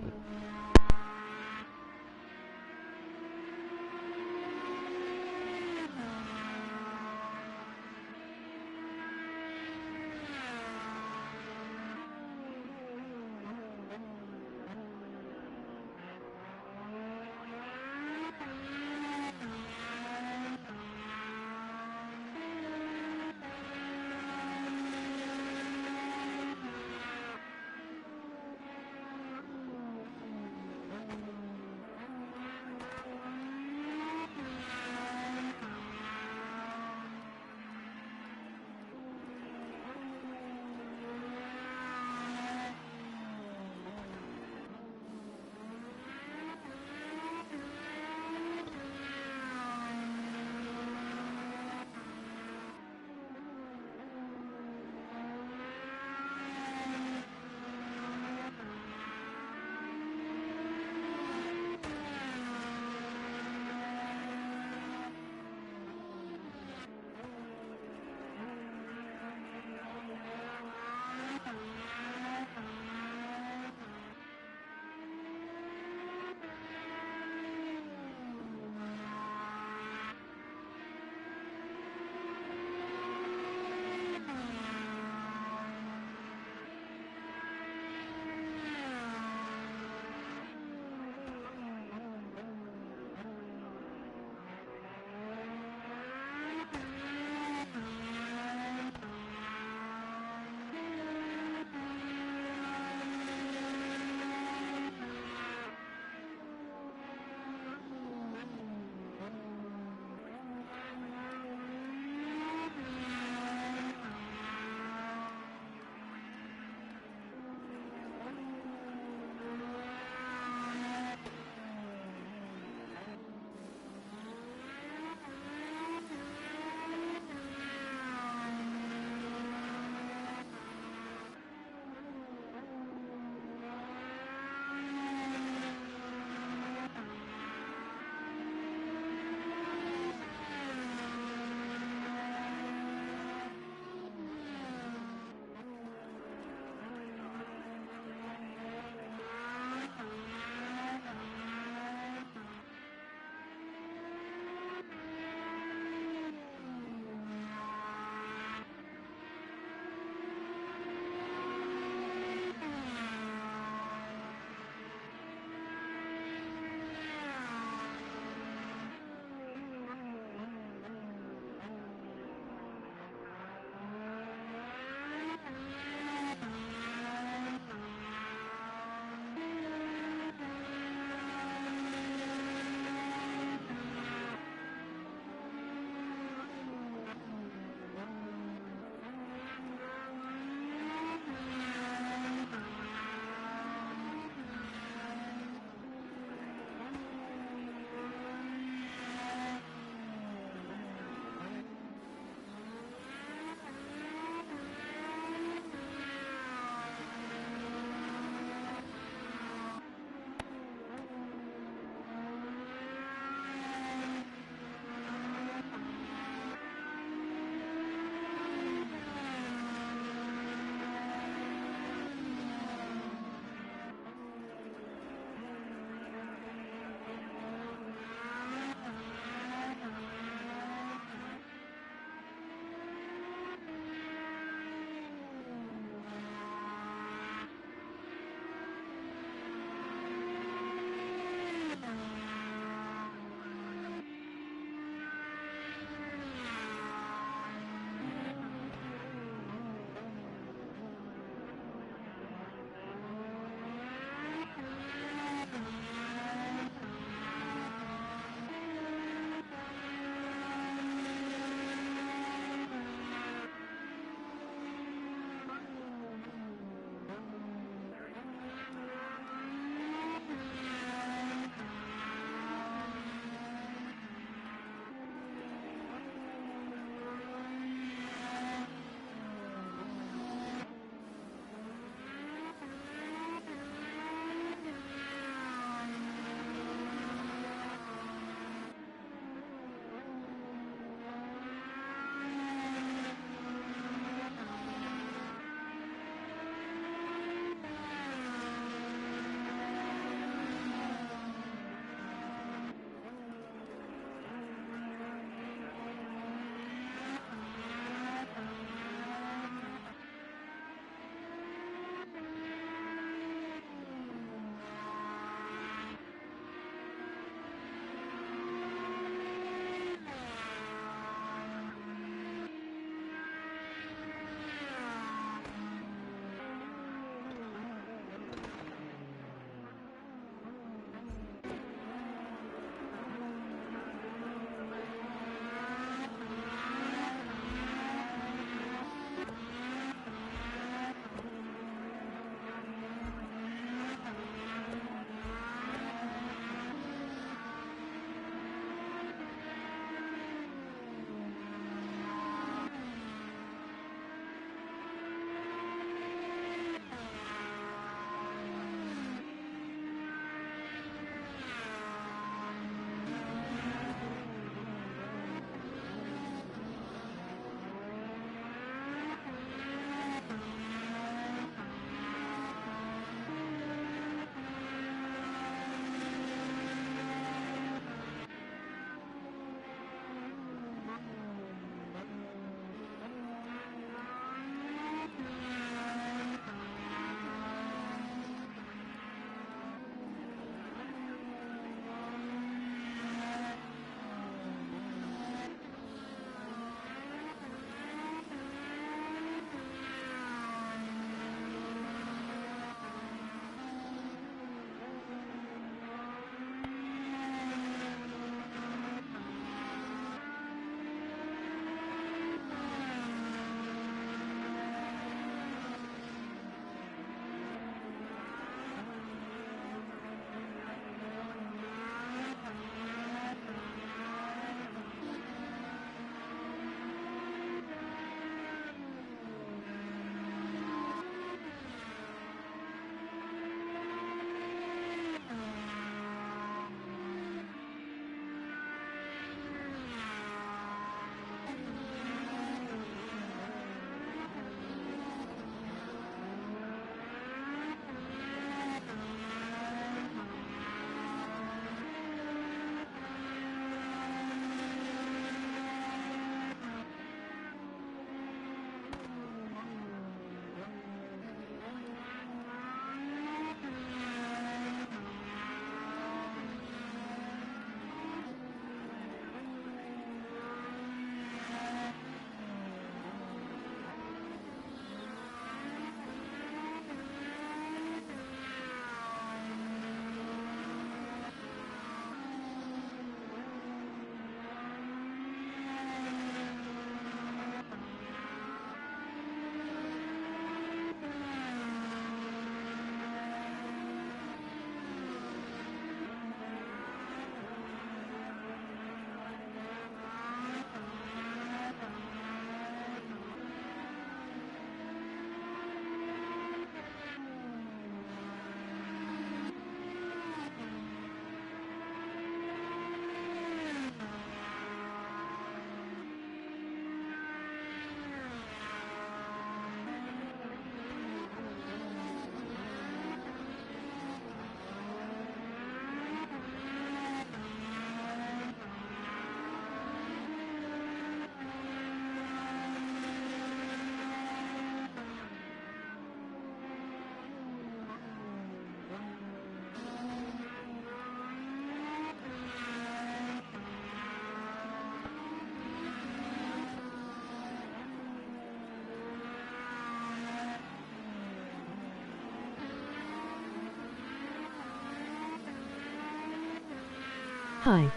Hi.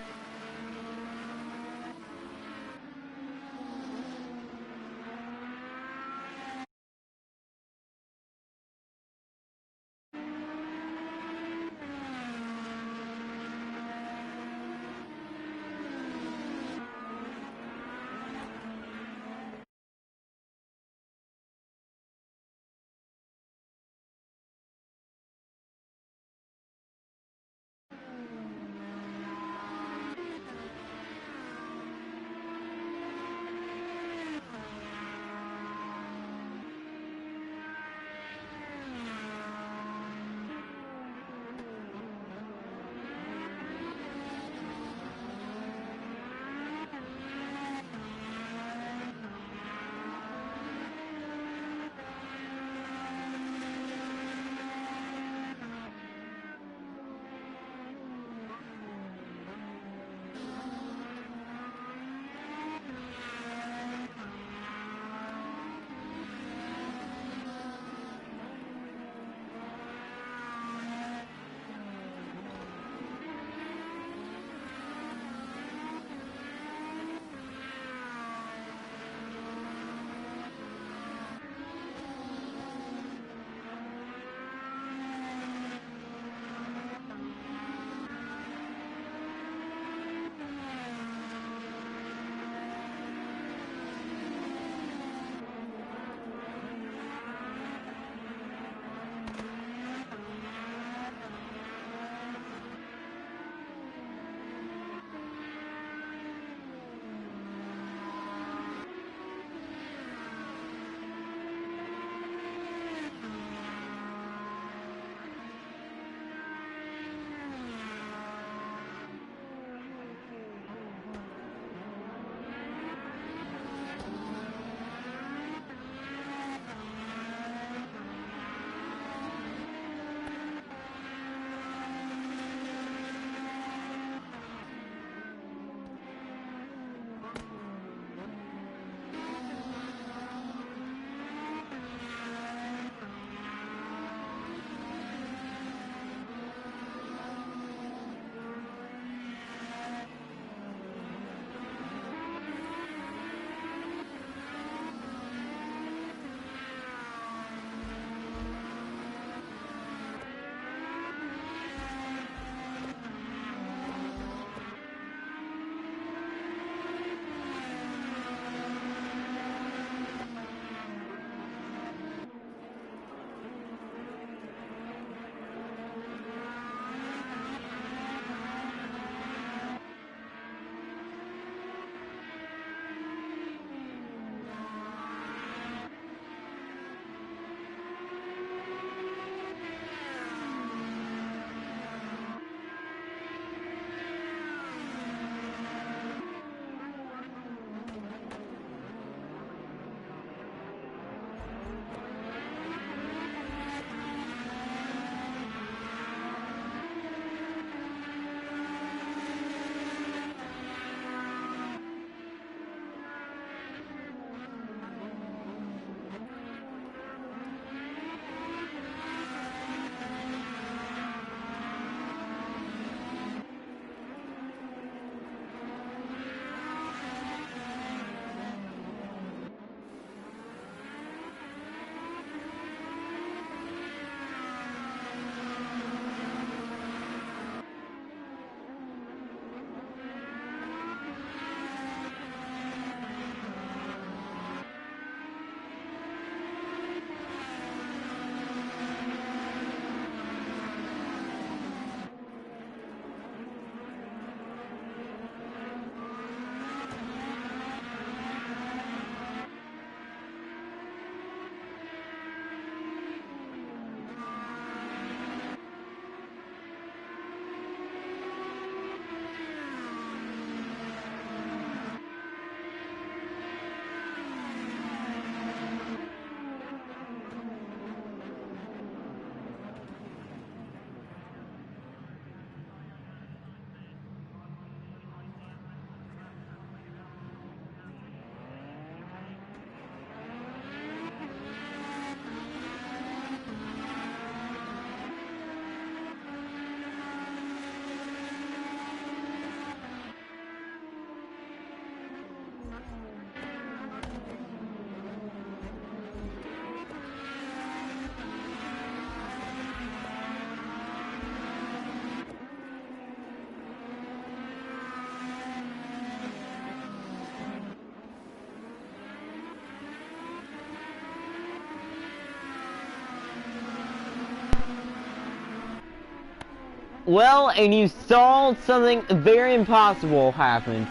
Well, and you saw something very impossible happen.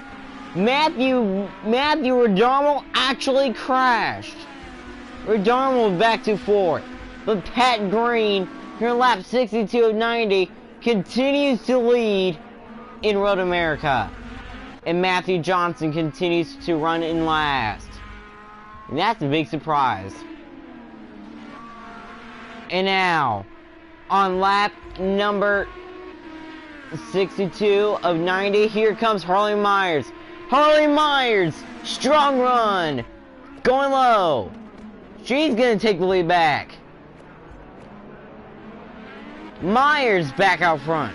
Matthew Redarmo actually crashed. Redarmo was back to fourth. But Pat Green, here in lap 62 of 90, continues to lead in Road America. And Matthew Johnson continues to run in last. And that's a big surprise. And now, on lap number 62 of 90, here comes Harley Myers. Harley Myers, strong run, going low. She's gonna take the lead back. Myers back out front.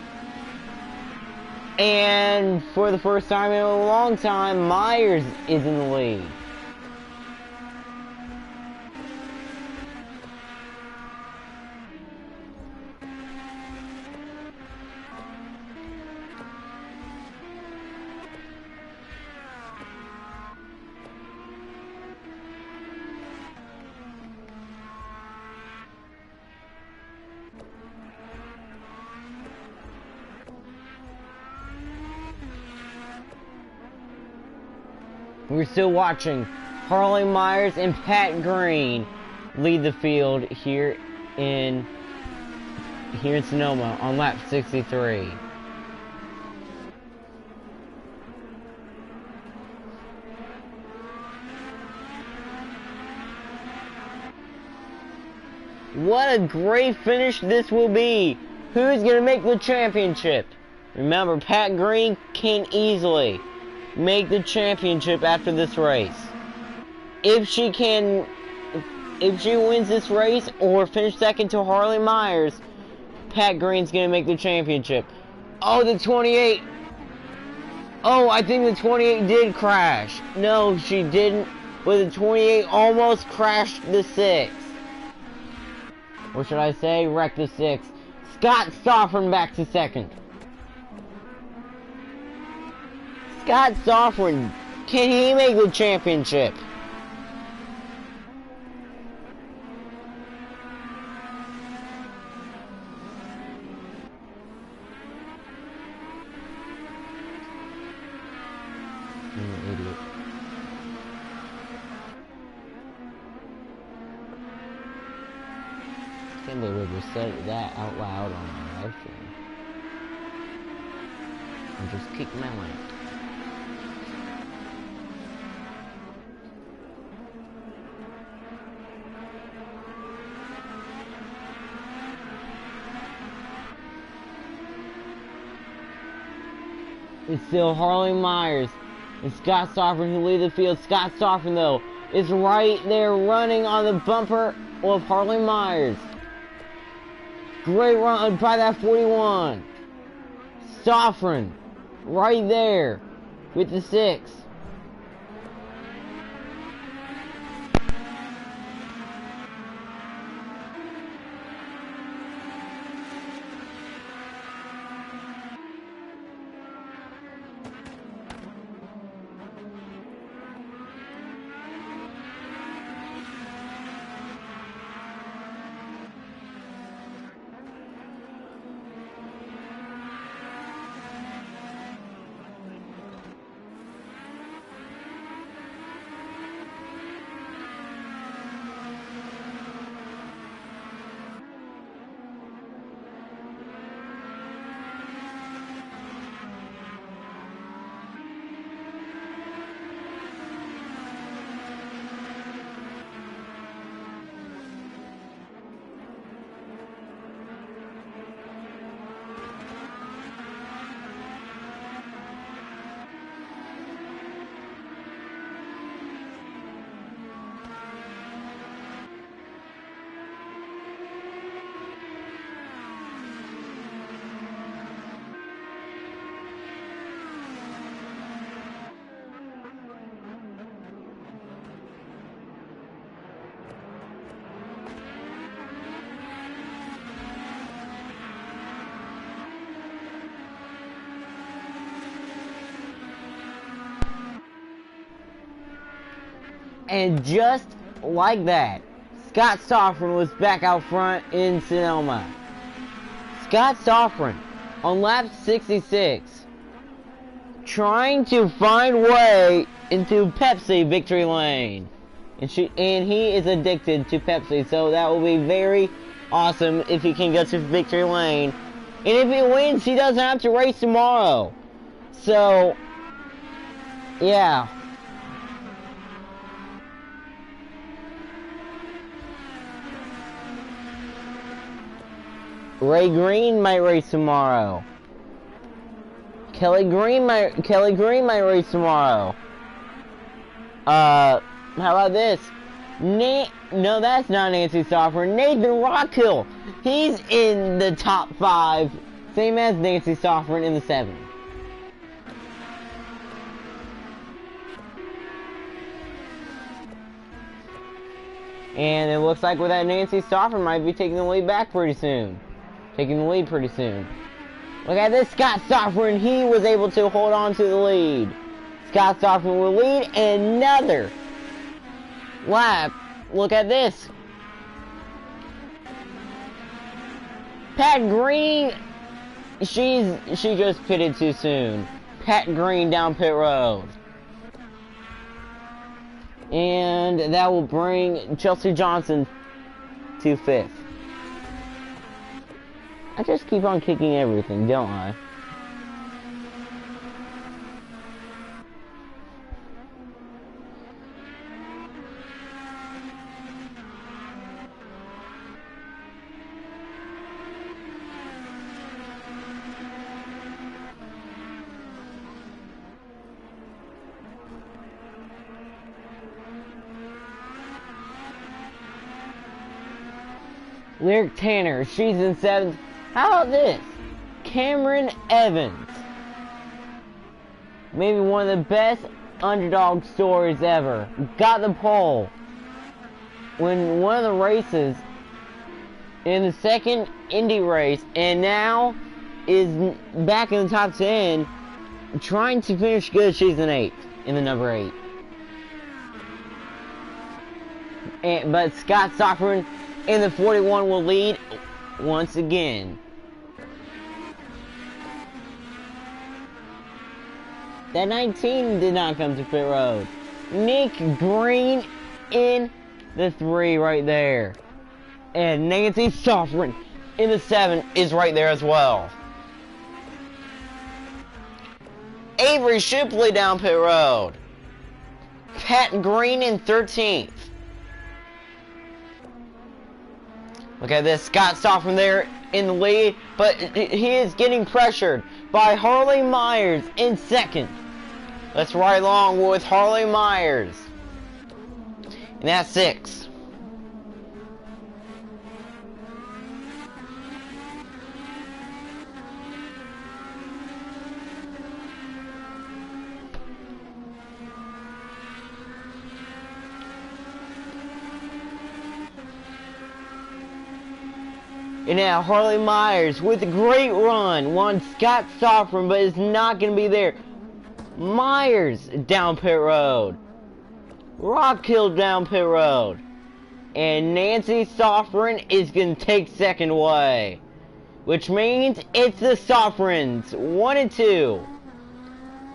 And for the first time in a long time, Myers is in the lead. We're still watching Harley Myers and Pat Green lead the field here in Sonoma on lap 63. What a great finish this will be. Who's going to make the championship? Remember, Pat Green can easily make the championship after this race. If she wins this race or finish second to Harley Myers, Pat Green's gonna make the championship. Oh, the 28. Oh, I think the 28 did crash. No, she didn't. But the 28 almost crashed the 6. Or should I say, wrecked the 6. Scott Stoffern back to second. Scott Stoffern, can he make the championship? I'm an idiot. Can't believe we just said that out loud on my live stream. And just kick my leg. It's still Harley Myers and Scott Stoffern who lead the field. Scott Stoffern, though, is right there running on the bumper of Harley Myers. Great run by that 41. Stoffern, right there with the 6. And just like that, Scott Stoffern was back out front in Sonoma. Scott Stoffern, on lap 66, trying to find way into Pepsi victory lane. And he is addicted to Pepsi, so that will be very awesome if he can get to victory lane. And if he wins, he doesn't have to race tomorrow. So, yeah. Ray Green might race tomorrow. Kelly Green might race tomorrow. How about this? No, that's not Nancy Software. Nathan Rockhill. He's in the top 5, same as Nancy Software in the 7. And it looks like with that Nancy Software might be taking the lead back pretty soon. Look at this Scott Software, and he was able to hold on to the lead. Scott Software will lead another lap. Look at this. Pat Green, she just pitted too soon. Pat Green down pit road. And that will bring Chelsea Johnson to 5th. I just keep on kicking everything, don't I? Lyric Tanner, she's in 7th. How about this? Cameron Evans. Maybe one of the best underdog stories ever. Got the pole when one of the races in the second Indy race, and now is back in the top 10, trying to finish good. She's in 8th, in the number 8. But Scott Software in the 41 will lead once again. That 19 did not come to pit road. Nick Green in the 3 right there. And Nancy Software in the 7 is right there as well. Avery Shipley down pit road. Pat Green in 13th. Look at this, Scott Software there in the lead, but he is getting pressured by Harley Myers in 2nd. Let's ride along with Harley Myers. And that's 6. And now Harley Myers with a great run won Scott Software, but is not going to be there. Myers down pit road. Rockhill down pit road. And Nancy Software is going to take 2nd away. Which means it's the Softwares 1 and 2.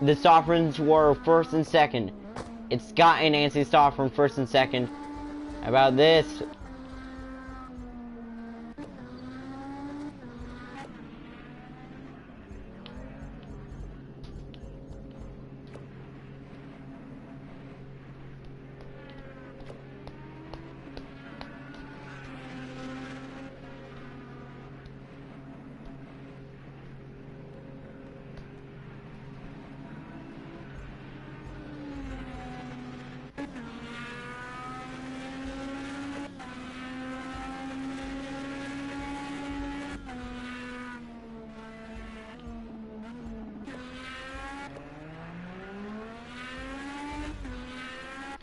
The Softwares were 1st and 2nd. It's Scott and Nancy Software 1st and 2nd. How about this?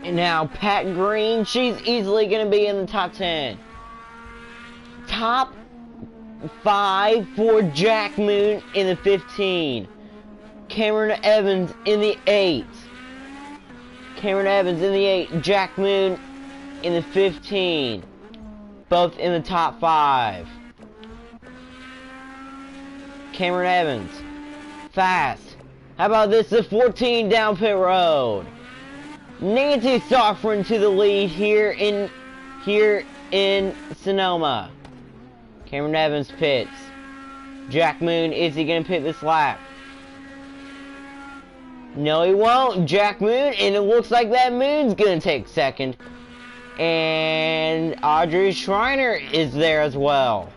And now Pat Green, she's easily going to be in the top 10. Top 5 for Jack Moon in the 15. Cameron Evans in the 8. Cameron Evans in the 8. Jack Moon in the 15. Both in the top 5. Cameron Evans. Fast. How about this? The 14 down pit road. Nancy Stockford to the lead here in Sonoma. Cameron Evans pits. Jack Moon, is he gonna pit this lap? No, he won't. Jack Moon, and it looks like that Moon's gonna take second. And Audrey Schreiner is there as well.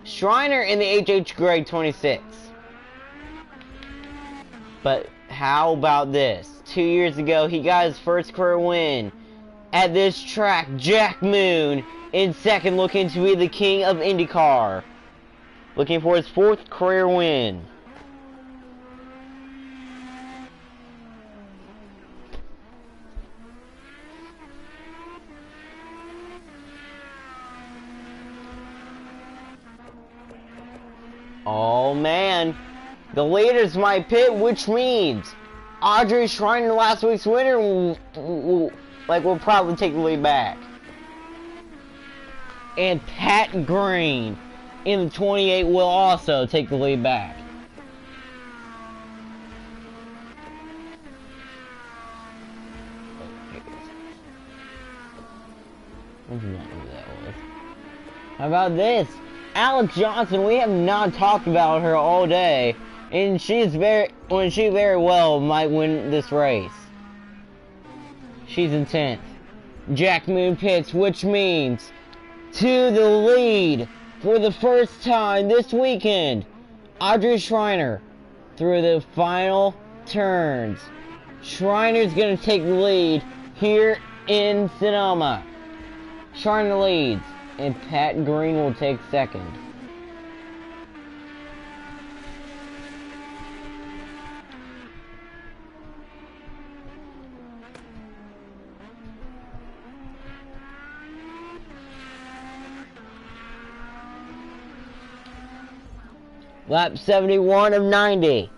Schreiner in the HH grade 26. But how about this? 2 years ago, he got his first career win at this track. Jack Moon in second, looking to be the king of IndyCar. Looking for his 4th career win. Oh man, the leaders might pit, which means Audrey Schreiner, last week's winner, will probably take the lead back. And Pat Green in the 28 will also take the lead back. I do not know who that was. How about this? Alex Johnson, we have not talked about her all day, and she very well might win this race. She's in 10th. Jack Moon pits, which means to the lead for the first time this weekend, Audrey Schreiner through the final turns. Schreiner's gonna take the lead here in Sonoma. Schreiner leads, and Pat Green will take second. Lap 71 of 90.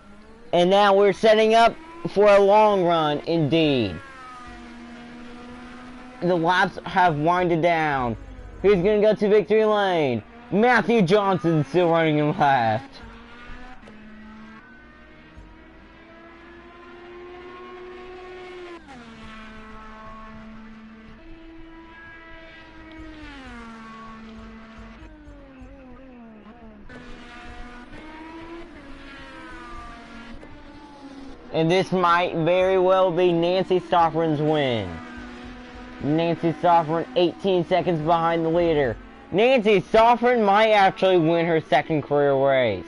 And now we're setting up for a long run indeed. The laps have winded down. Who's gonna go to victory lane? Matthew Johnson still running in last. And this might very well be Nancy Stockford's win. Nancy Stockford 18 seconds behind the leader. Nancy Stockford might actually win her 2nd career race.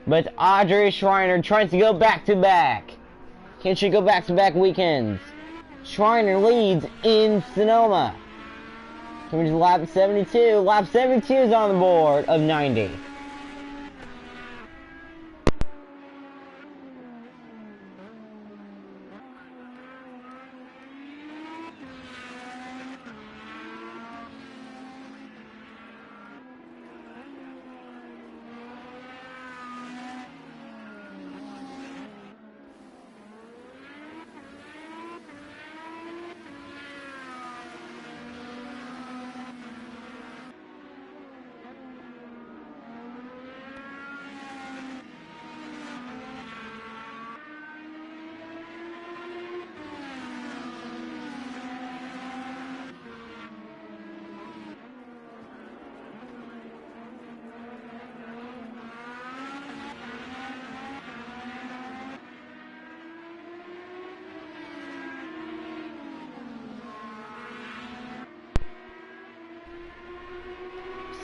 But Audrey Schreiner tries to go back-to-back. Can she go back-to-back weekends? Schreiner leads in Sonoma. Coming to lap 72. Lap 72 is on the board of 90.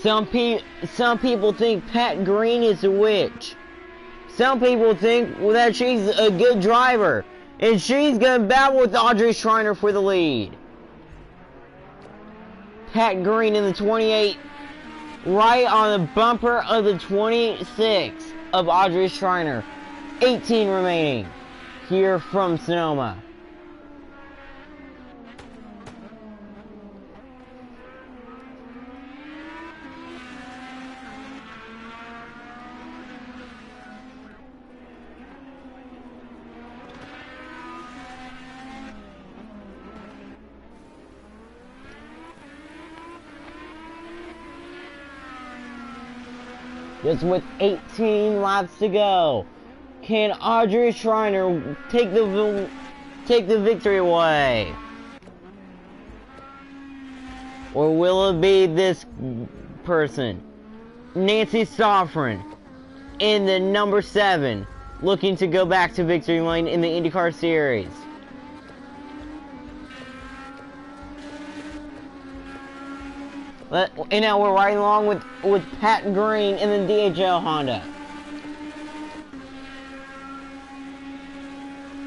Some people think Pat Green is a witch. Some people think that she's a good driver, and she's gonna battle with Audrey Schreiner for the lead. Pat Green in the 28, right on the bumper of the 26 of Audrey Schreiner. 18 remaining here from Sonoma. Just with 18 laps to go. Can Audrey Schreiner take the victory away? Or will it be this person? Nancy Stoffren in the number 7, looking to go back to victory lane in the IndyCar Series. And now we're riding along with Pat Green in the DHL Honda.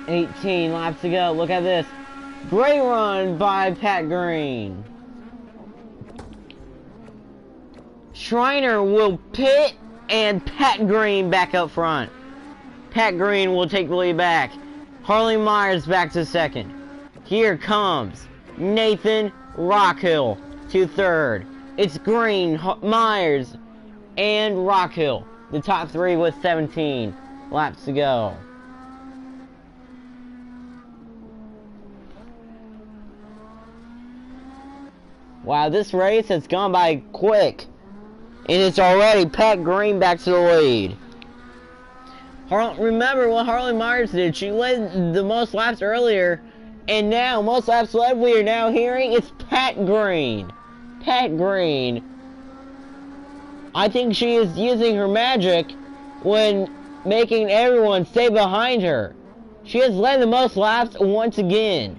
18 laps to go. Look at this. Great run by Pat Green. Schreiner will pit and Pat Green back up front. Pat Green will take the lead back. Harley Myers back to second. Here comes Nathan Rockhill to third. It's Green, Myers, and Rockhill. The top 3 with 17 laps to go. Wow, this race has gone by quick. And it's already Pat Green back to the lead. Remember what Harley Myers did. She led the most laps earlier. And now, most laps led, we are now hearing it's Pat Green. Pat Green. I think she is using her magic when making everyone stay behind her. She has led the most laps once again.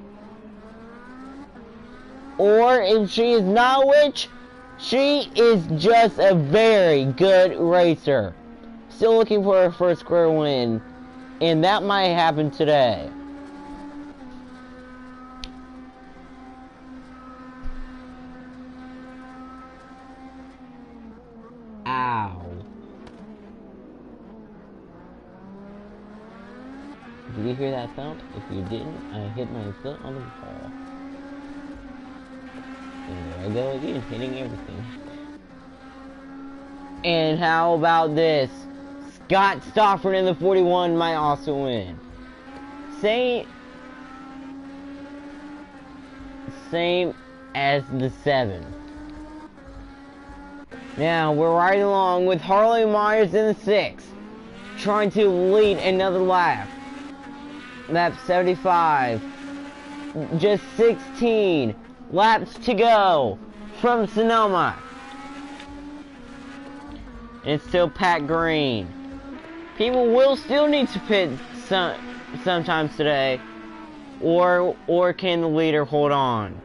Or if she is not a witch, she is just a very good racer. Still looking for her first career win. And that might happen today. Ow. Did you hear that thump? If you didn't, I hit my foot on the ball. And there I go again, hitting everything. And how about this? Scott Stofford in the 41 might also win. Same as the 7. Now we're riding along with Harley Myers in the 6, trying to lead another lap. Lap 75. Just 16 laps to go from Sonoma. And it's still Pat Green. People will still need to pit sometimes today. Or can the leader hold on?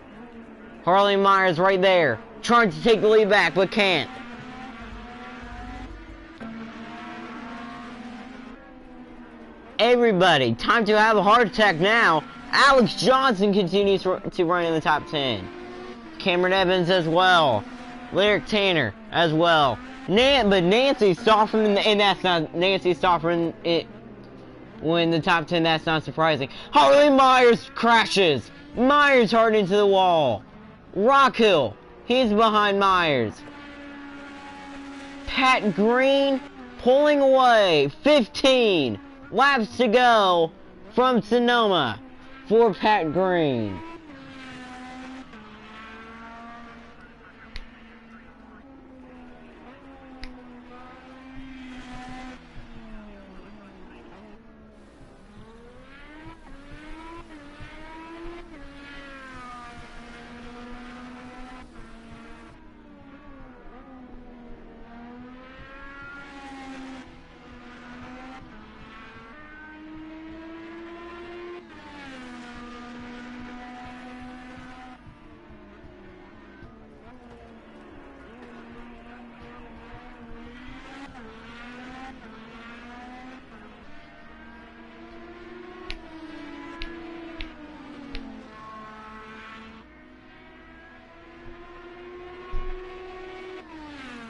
Harley Myers right there, trying to take the lead back, but can't. Everybody, time to have a heart attack now. Alex Johnson continues to run in the top 10. Cameron Evans as well. Lyric Tanner as well. But Nancy Stoffren, and that's not Nancy Stoffren. When the top 10, that's not surprising. Harley Myers crashes. Myers hard into the wall. Rockhill, he's behind Myers. Pat Green pulling away. 15 laps to go from Sonoma for Pat Green.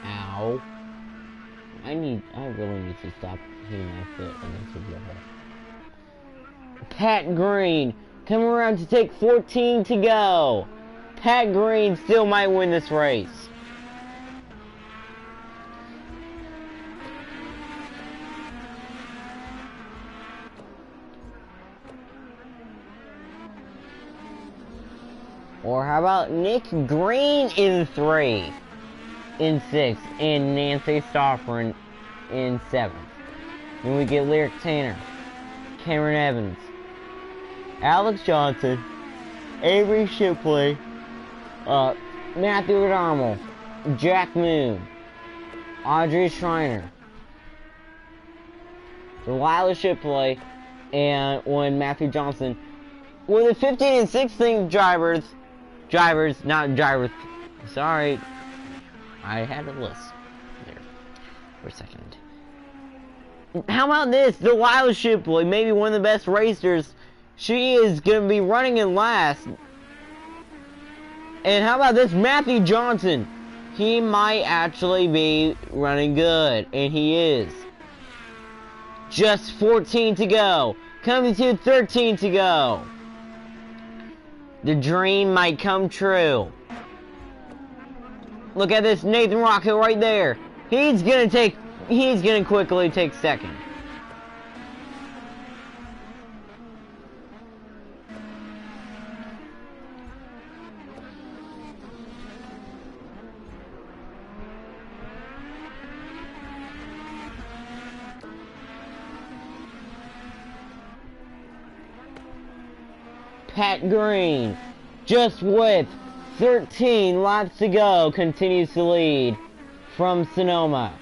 Ow. I really need to stop hitting my foot against the wall. Pat Green coming around to take 14 to go. Pat Green still might win this race. Or how about Nick Green in 3, in 6, and Nancy Stoffren in 7th. Then we get Lyric Tanner, Cameron Evans, Alex Johnson, Avery Shipley, Matthew O'Donnell, Jack Moon, Audrey Schreiner, Delilah Shipley, and when Matthew Johnson were the 15 and 16 drivers, not drivers, sorry, I had a list there for a second. How about this? Delilah Shipley, maybe one of the best racers. She is going to be running in last. And how about this? Matthew Johnson. He might actually be running good. And he is. Just 14 to go. Coming to 13 to go. The dream might come true. Look at this Nathan Rocket right there. He's going to quickly take second. Pat Green, just with 13 laps to go, continues to lead from Sonoma.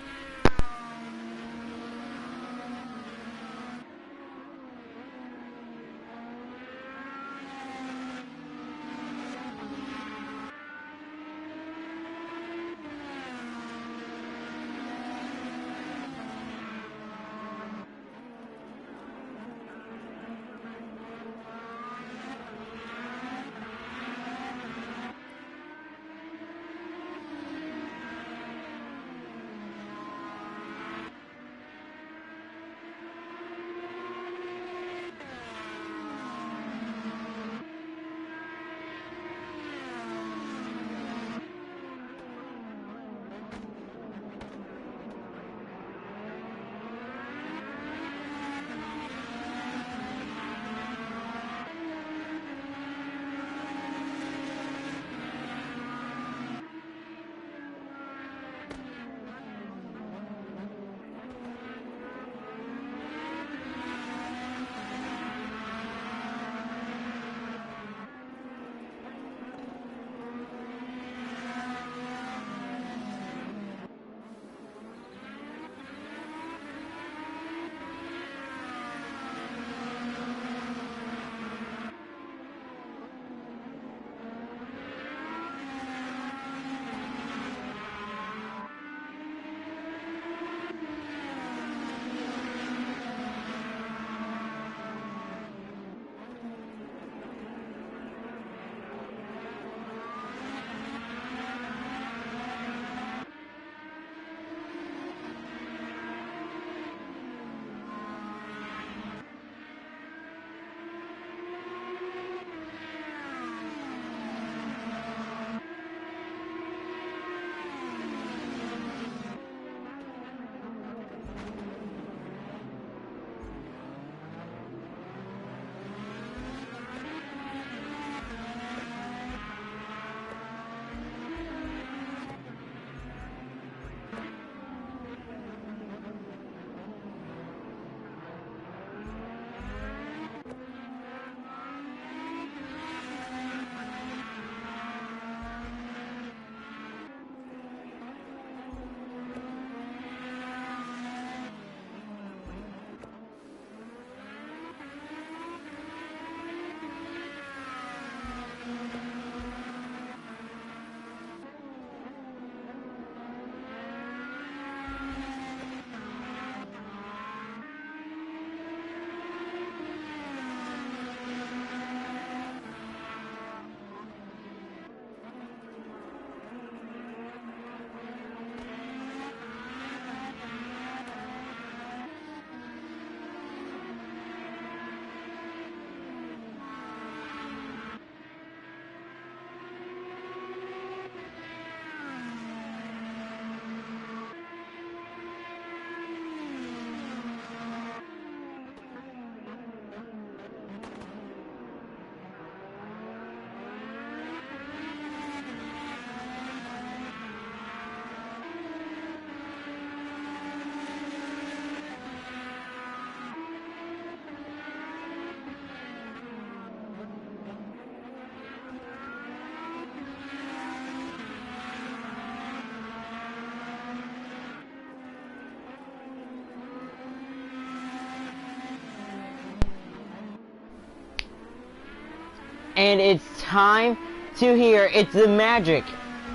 And it's time to hear it's the magic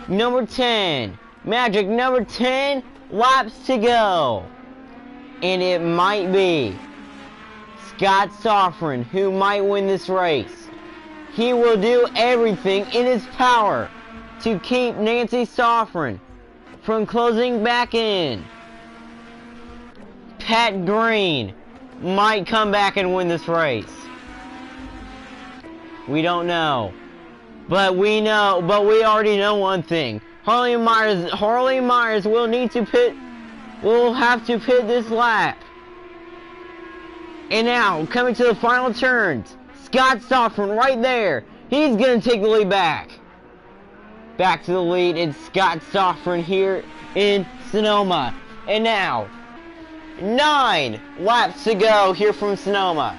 number 10. Magic number 10 laps to go. And it might be Scott Sofrin who might win this race. He will do everything in his power to keep Nancy Sofrin from closing back in. Pat Green might come back and win this race. We don't know. But we already know one thing. Harley Myers will have to pit this lap. And now, coming to the final turns, Scott Sofrin right there. He's going to take the lead back. Back to the lead, it's Scott Sofrin here in Sonoma. And now, 9 laps to go here from Sonoma.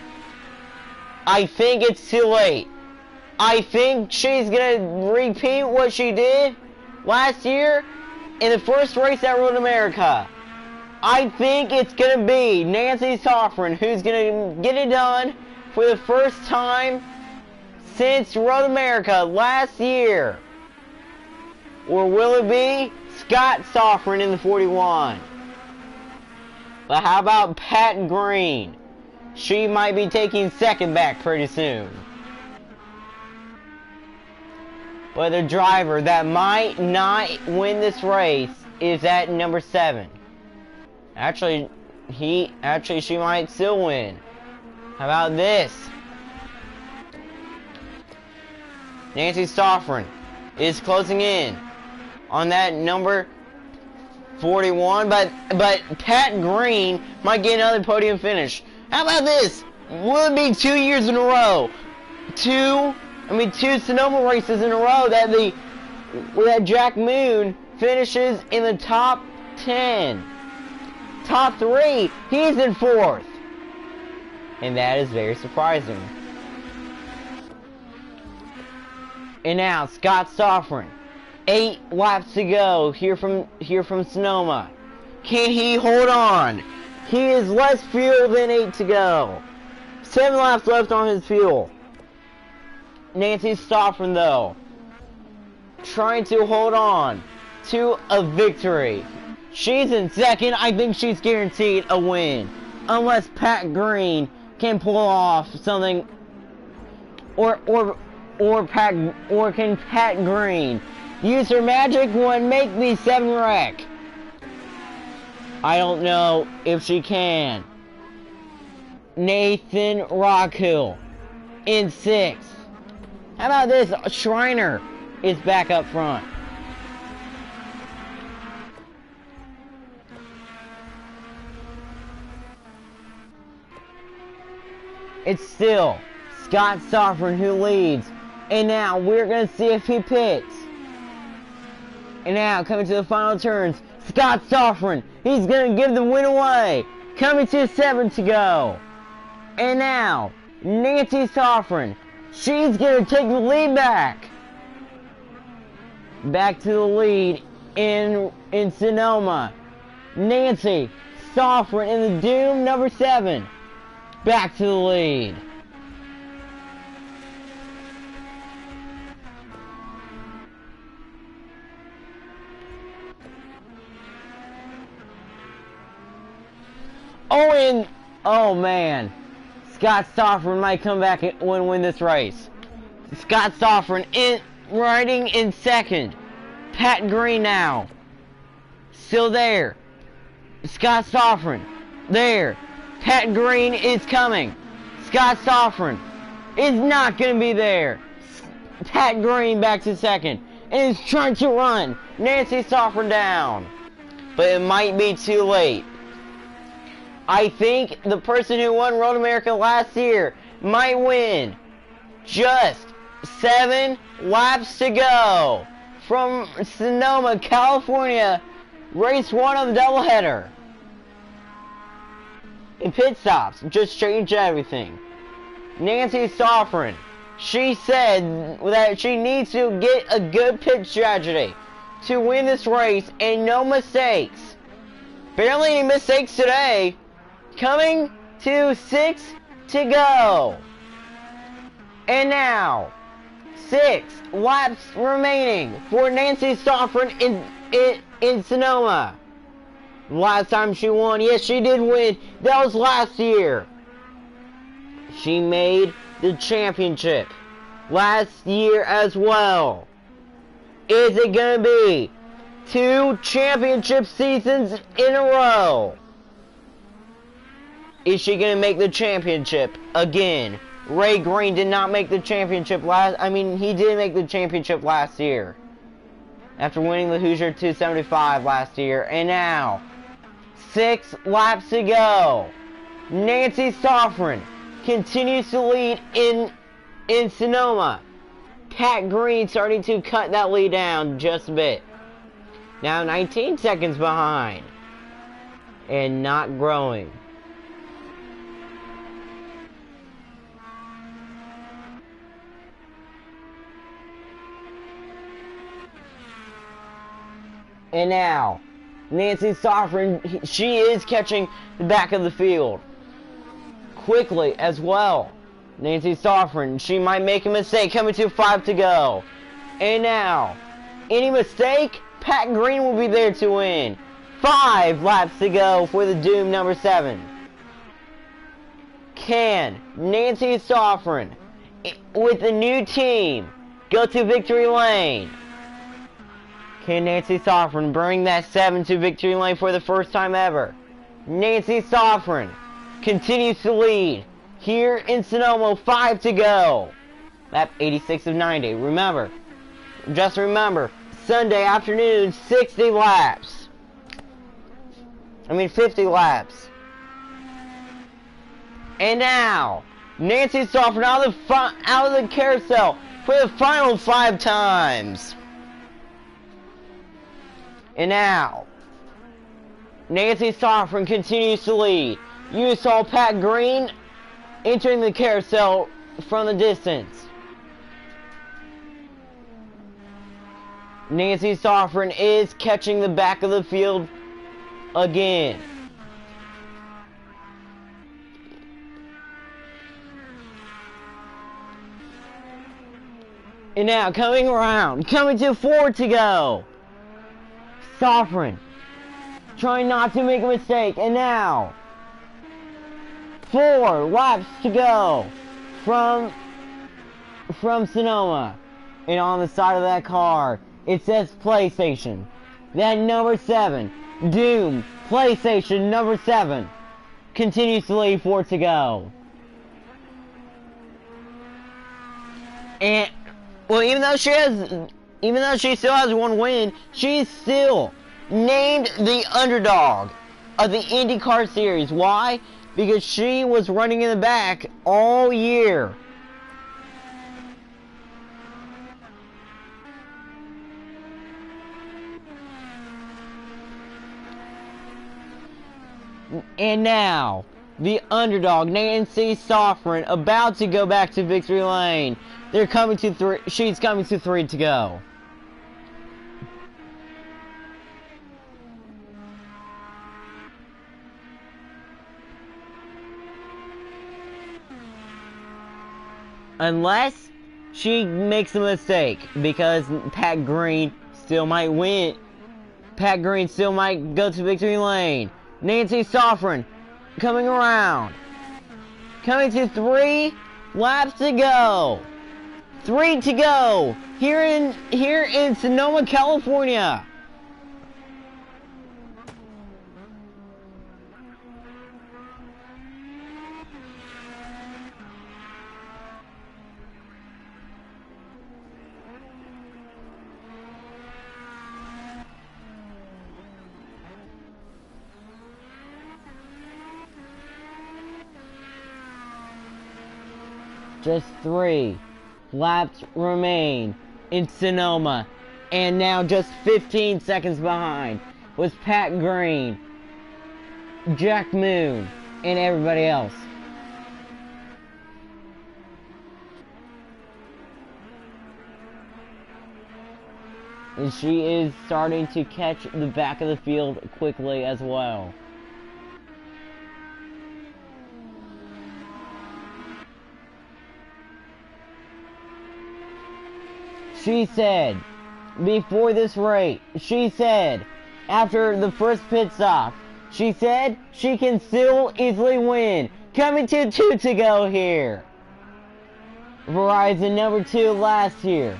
I think it's too late. I think she's going to repeat what she did last year in the first race at Road America. I think it's going to be Nancy Sofrin who's going to get it done for the first time since Road America last year. Or will it be Scott Sofrin in the 41? But how about Pat Green? She might be taking second back pretty soon. But the driver that might not win this race is at number 7. Actually, she might still win. How about this? Nancy Sofrin is closing in on that number 41, but Pat Green might get another podium finish. How about this? Will it be 2 years in a row? Two Sonoma races in a row that Jack Moon finishes in the top 10. Top 3, he's in 4th. And that is very surprising. And now, Scott Sofrin. 8 laps to go here from Sonoma. Can he hold on? He is less fuel than 8 to go. 7 laps left on his fuel. Nancy Sofrin, though, trying to hold on to a victory. She's in second. I think she's guaranteed a win. Unless Pat Green can pull off something, or can Pat Green use her magic and make the 7 wreck? I don't know if she can. Nathan Rockhill in 6th. How about this? Schreiner is back up front. It's still Scott Sofrin who leads. And now we're going to see if he pits. And now coming to the final turns, Scott Sofrin. He's going to give the win away. Coming to 7 to go. And now Nancy Sofrin. She's going to take the lead back. Back to the lead in Sonoma. Nancy Sofrin in the Doom number 7. Back to the lead. Oh man, Scott Sofrin might come back and win this race. Scott Sofrin riding in 2nd. Pat Green now. Still there. Scott Sofrin. There. Pat Green is coming. Scott Sofrin is not going to be there. Pat Green back to 2nd. And is trying to run Nancy Sofrin down. But it might be too late. I think the person who won Road America last year might win. Just 7 laps to go from Sonoma, California, race 1 of the doubleheader. In pit stops, just change everything. Nancy Sofrin, she said that she needs to get a good pit strategy to win this race and no mistakes. Barely any mistakes today. Coming to 6 to go. And now, 6 laps remaining for Nancy Stoffren in Sonoma. Last time she won, yes, she did win. That was last year. She made the championship last year as well. Is it going to be 2 championship seasons in a row? Is she going to make the championship again? Ray Green did not make the championship he did make the championship last year. After winning the Hoosier 275 last year. And now, 6 laps to go. Nancy Stoffren continues to lead in Sonoma. Pat Green starting to cut that lead down just a bit. Now 19 seconds behind. And not growing. And now, Nancy Stoffren, she is catching the back of the field. Quickly as well. Nancy Stoffren, she might make a mistake. Coming to 5 to go. And now, any mistake, Pat Green will be there to win. 5 laps to go for the Doom number 7. Can Nancy Stoffren, with the new team, go to victory lane? Can Nancy Stoffren bring that 7 to victory lane for the first time ever? Nancy Stoffren continues to lead here in Sonoma. 5 to go. Lap 86 of 90. Just remember, Sunday afternoon, 50 laps. And now, Nancy Stoffren out of the carousel for the final 5 times. And now, Nancy Stoffren continues to lead. You saw Pat Green entering the carousel from the distance. Nancy Stoffren is catching the back of the field again. And now, coming to 4 to go. Stoffren trying not to make a mistake, and now 4 laps to go from Sonoma. And on the side of that car, it says PlayStation. That number 7, Doom, PlayStation number 7, continues to lead 4 to go. And well, even though she still has 1 win, she's still named the underdog of the IndyCar Series. Why? Because she was running in the back all year. And now, the underdog, Nancy Stoffren, about to go back to victory lane. They're coming to 3. She's coming to 3 to go. Unless she makes a mistake, because Pat Green still might win. Pat Green still might go to victory lane. Nancy Stoffren coming around. Coming to 3 laps to go. 3 to go here in Sonoma, California. Just 3 laps remain in Sonoma. And now just 15 seconds behind was Pat Green, Jack Moon, and everybody else. And she is starting to catch the back of the field quickly as well. she said, before this race, she said, after the first pit stop, she said she can still easily win. Coming to 2 to go here. Verizon number 2 last year.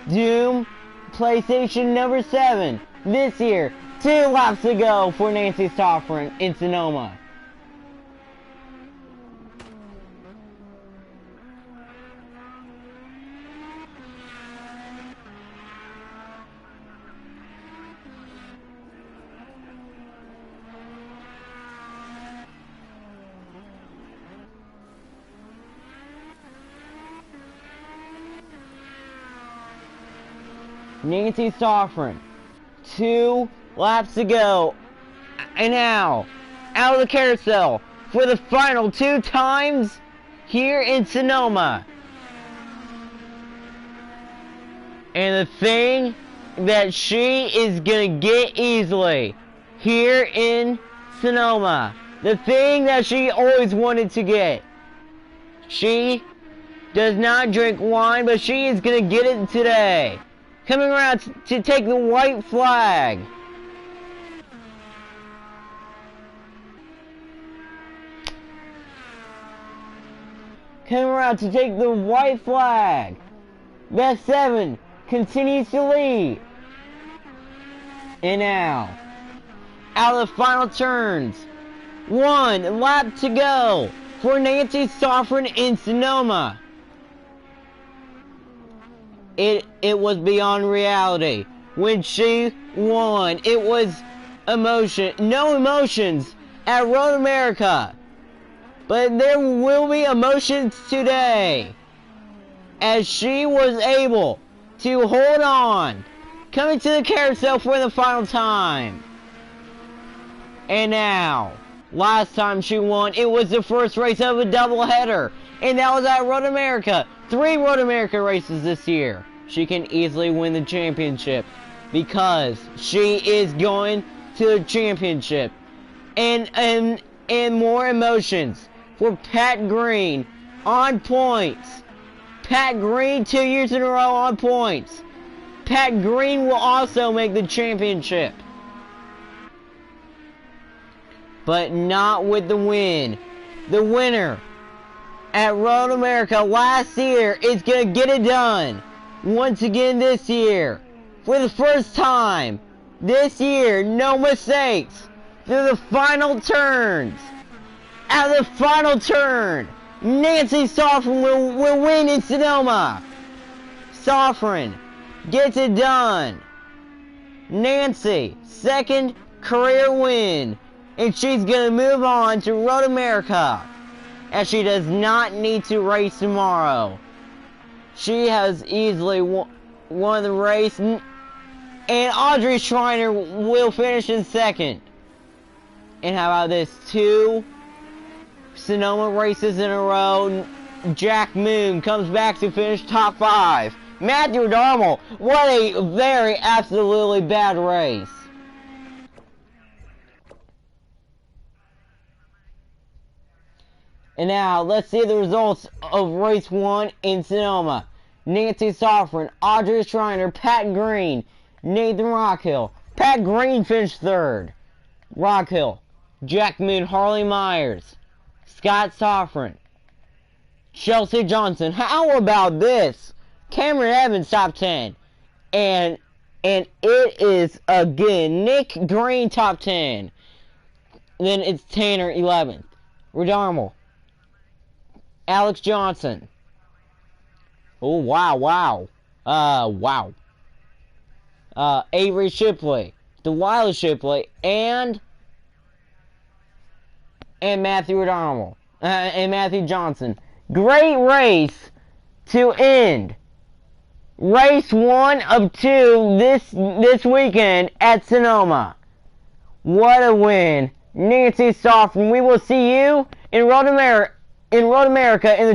Doom, PlayStation number 7 this year. 2 laps to go for Nancy Stoffren in Sonoma. Nancy Stoffren, 2 laps to go, and now, out of the carousel, for the final 2 times, here in Sonoma. And the thing that she is gonna get easily, here in Sonoma, the thing that she always wanted to get, she does not drink wine, but she is gonna get it today. Coming around to take the white flag. Coming around to take the white flag. Best 7 continues to lead. And now, out of the final turns, 1 lap to go for Nancy Stoffren in Sonoma. It was beyond reality. When she won, it was no emotions at Road America. But there will be emotions today, as she was able to hold on, coming to the carousel for the final time. And now, last time she won, it was the first race of a doubleheader, and that was at Road America. 3 Road America races this year. She can easily win the championship because she is going to the championship. And more emotions for Pat Green on points. Pat Green 2 years in a row on points. Pat Green will also make the championship, but not with the win. The winner at Road America last year is going to get it done once again this year. For the first time this year, no mistakes through the final turns. At the final turn, Nancy Stoffren will win in Sonoma. Stoffren gets it done. Nancy, 2nd career win. And she's going to move on to Road America, as she does not need to race tomorrow. She has easily won the race, and Audrey Schreiner will finish in 2nd. And how about this? 2 Sonoma races in a row. Jack Moon comes back to finish top 5. Matthew Darmel, what a very absolutely bad race. And now, let's see the results of race 1 in Sonoma. Nancy Stoffren, Audrey Schreiner, Pat Green, Nathan Rockhill. Pat Green finished 3rd. Rockhill, Jack Moon, Harley Myers, Scott Stoffren, Chelsea Johnson. How about this? Cameron Evans top 10. And it is again Nick Green top 10. Then it's Tanner 11th. Redarmel, Alex Johnson. Oh, wow. Avery Shipley, Delilah Shipley, and Matthew Redarmel, and Matthew Johnson. Great race to end race 1 of 2 this weekend at Sonoma. What a win. Nancy Stoffren, we will see you in Road America in the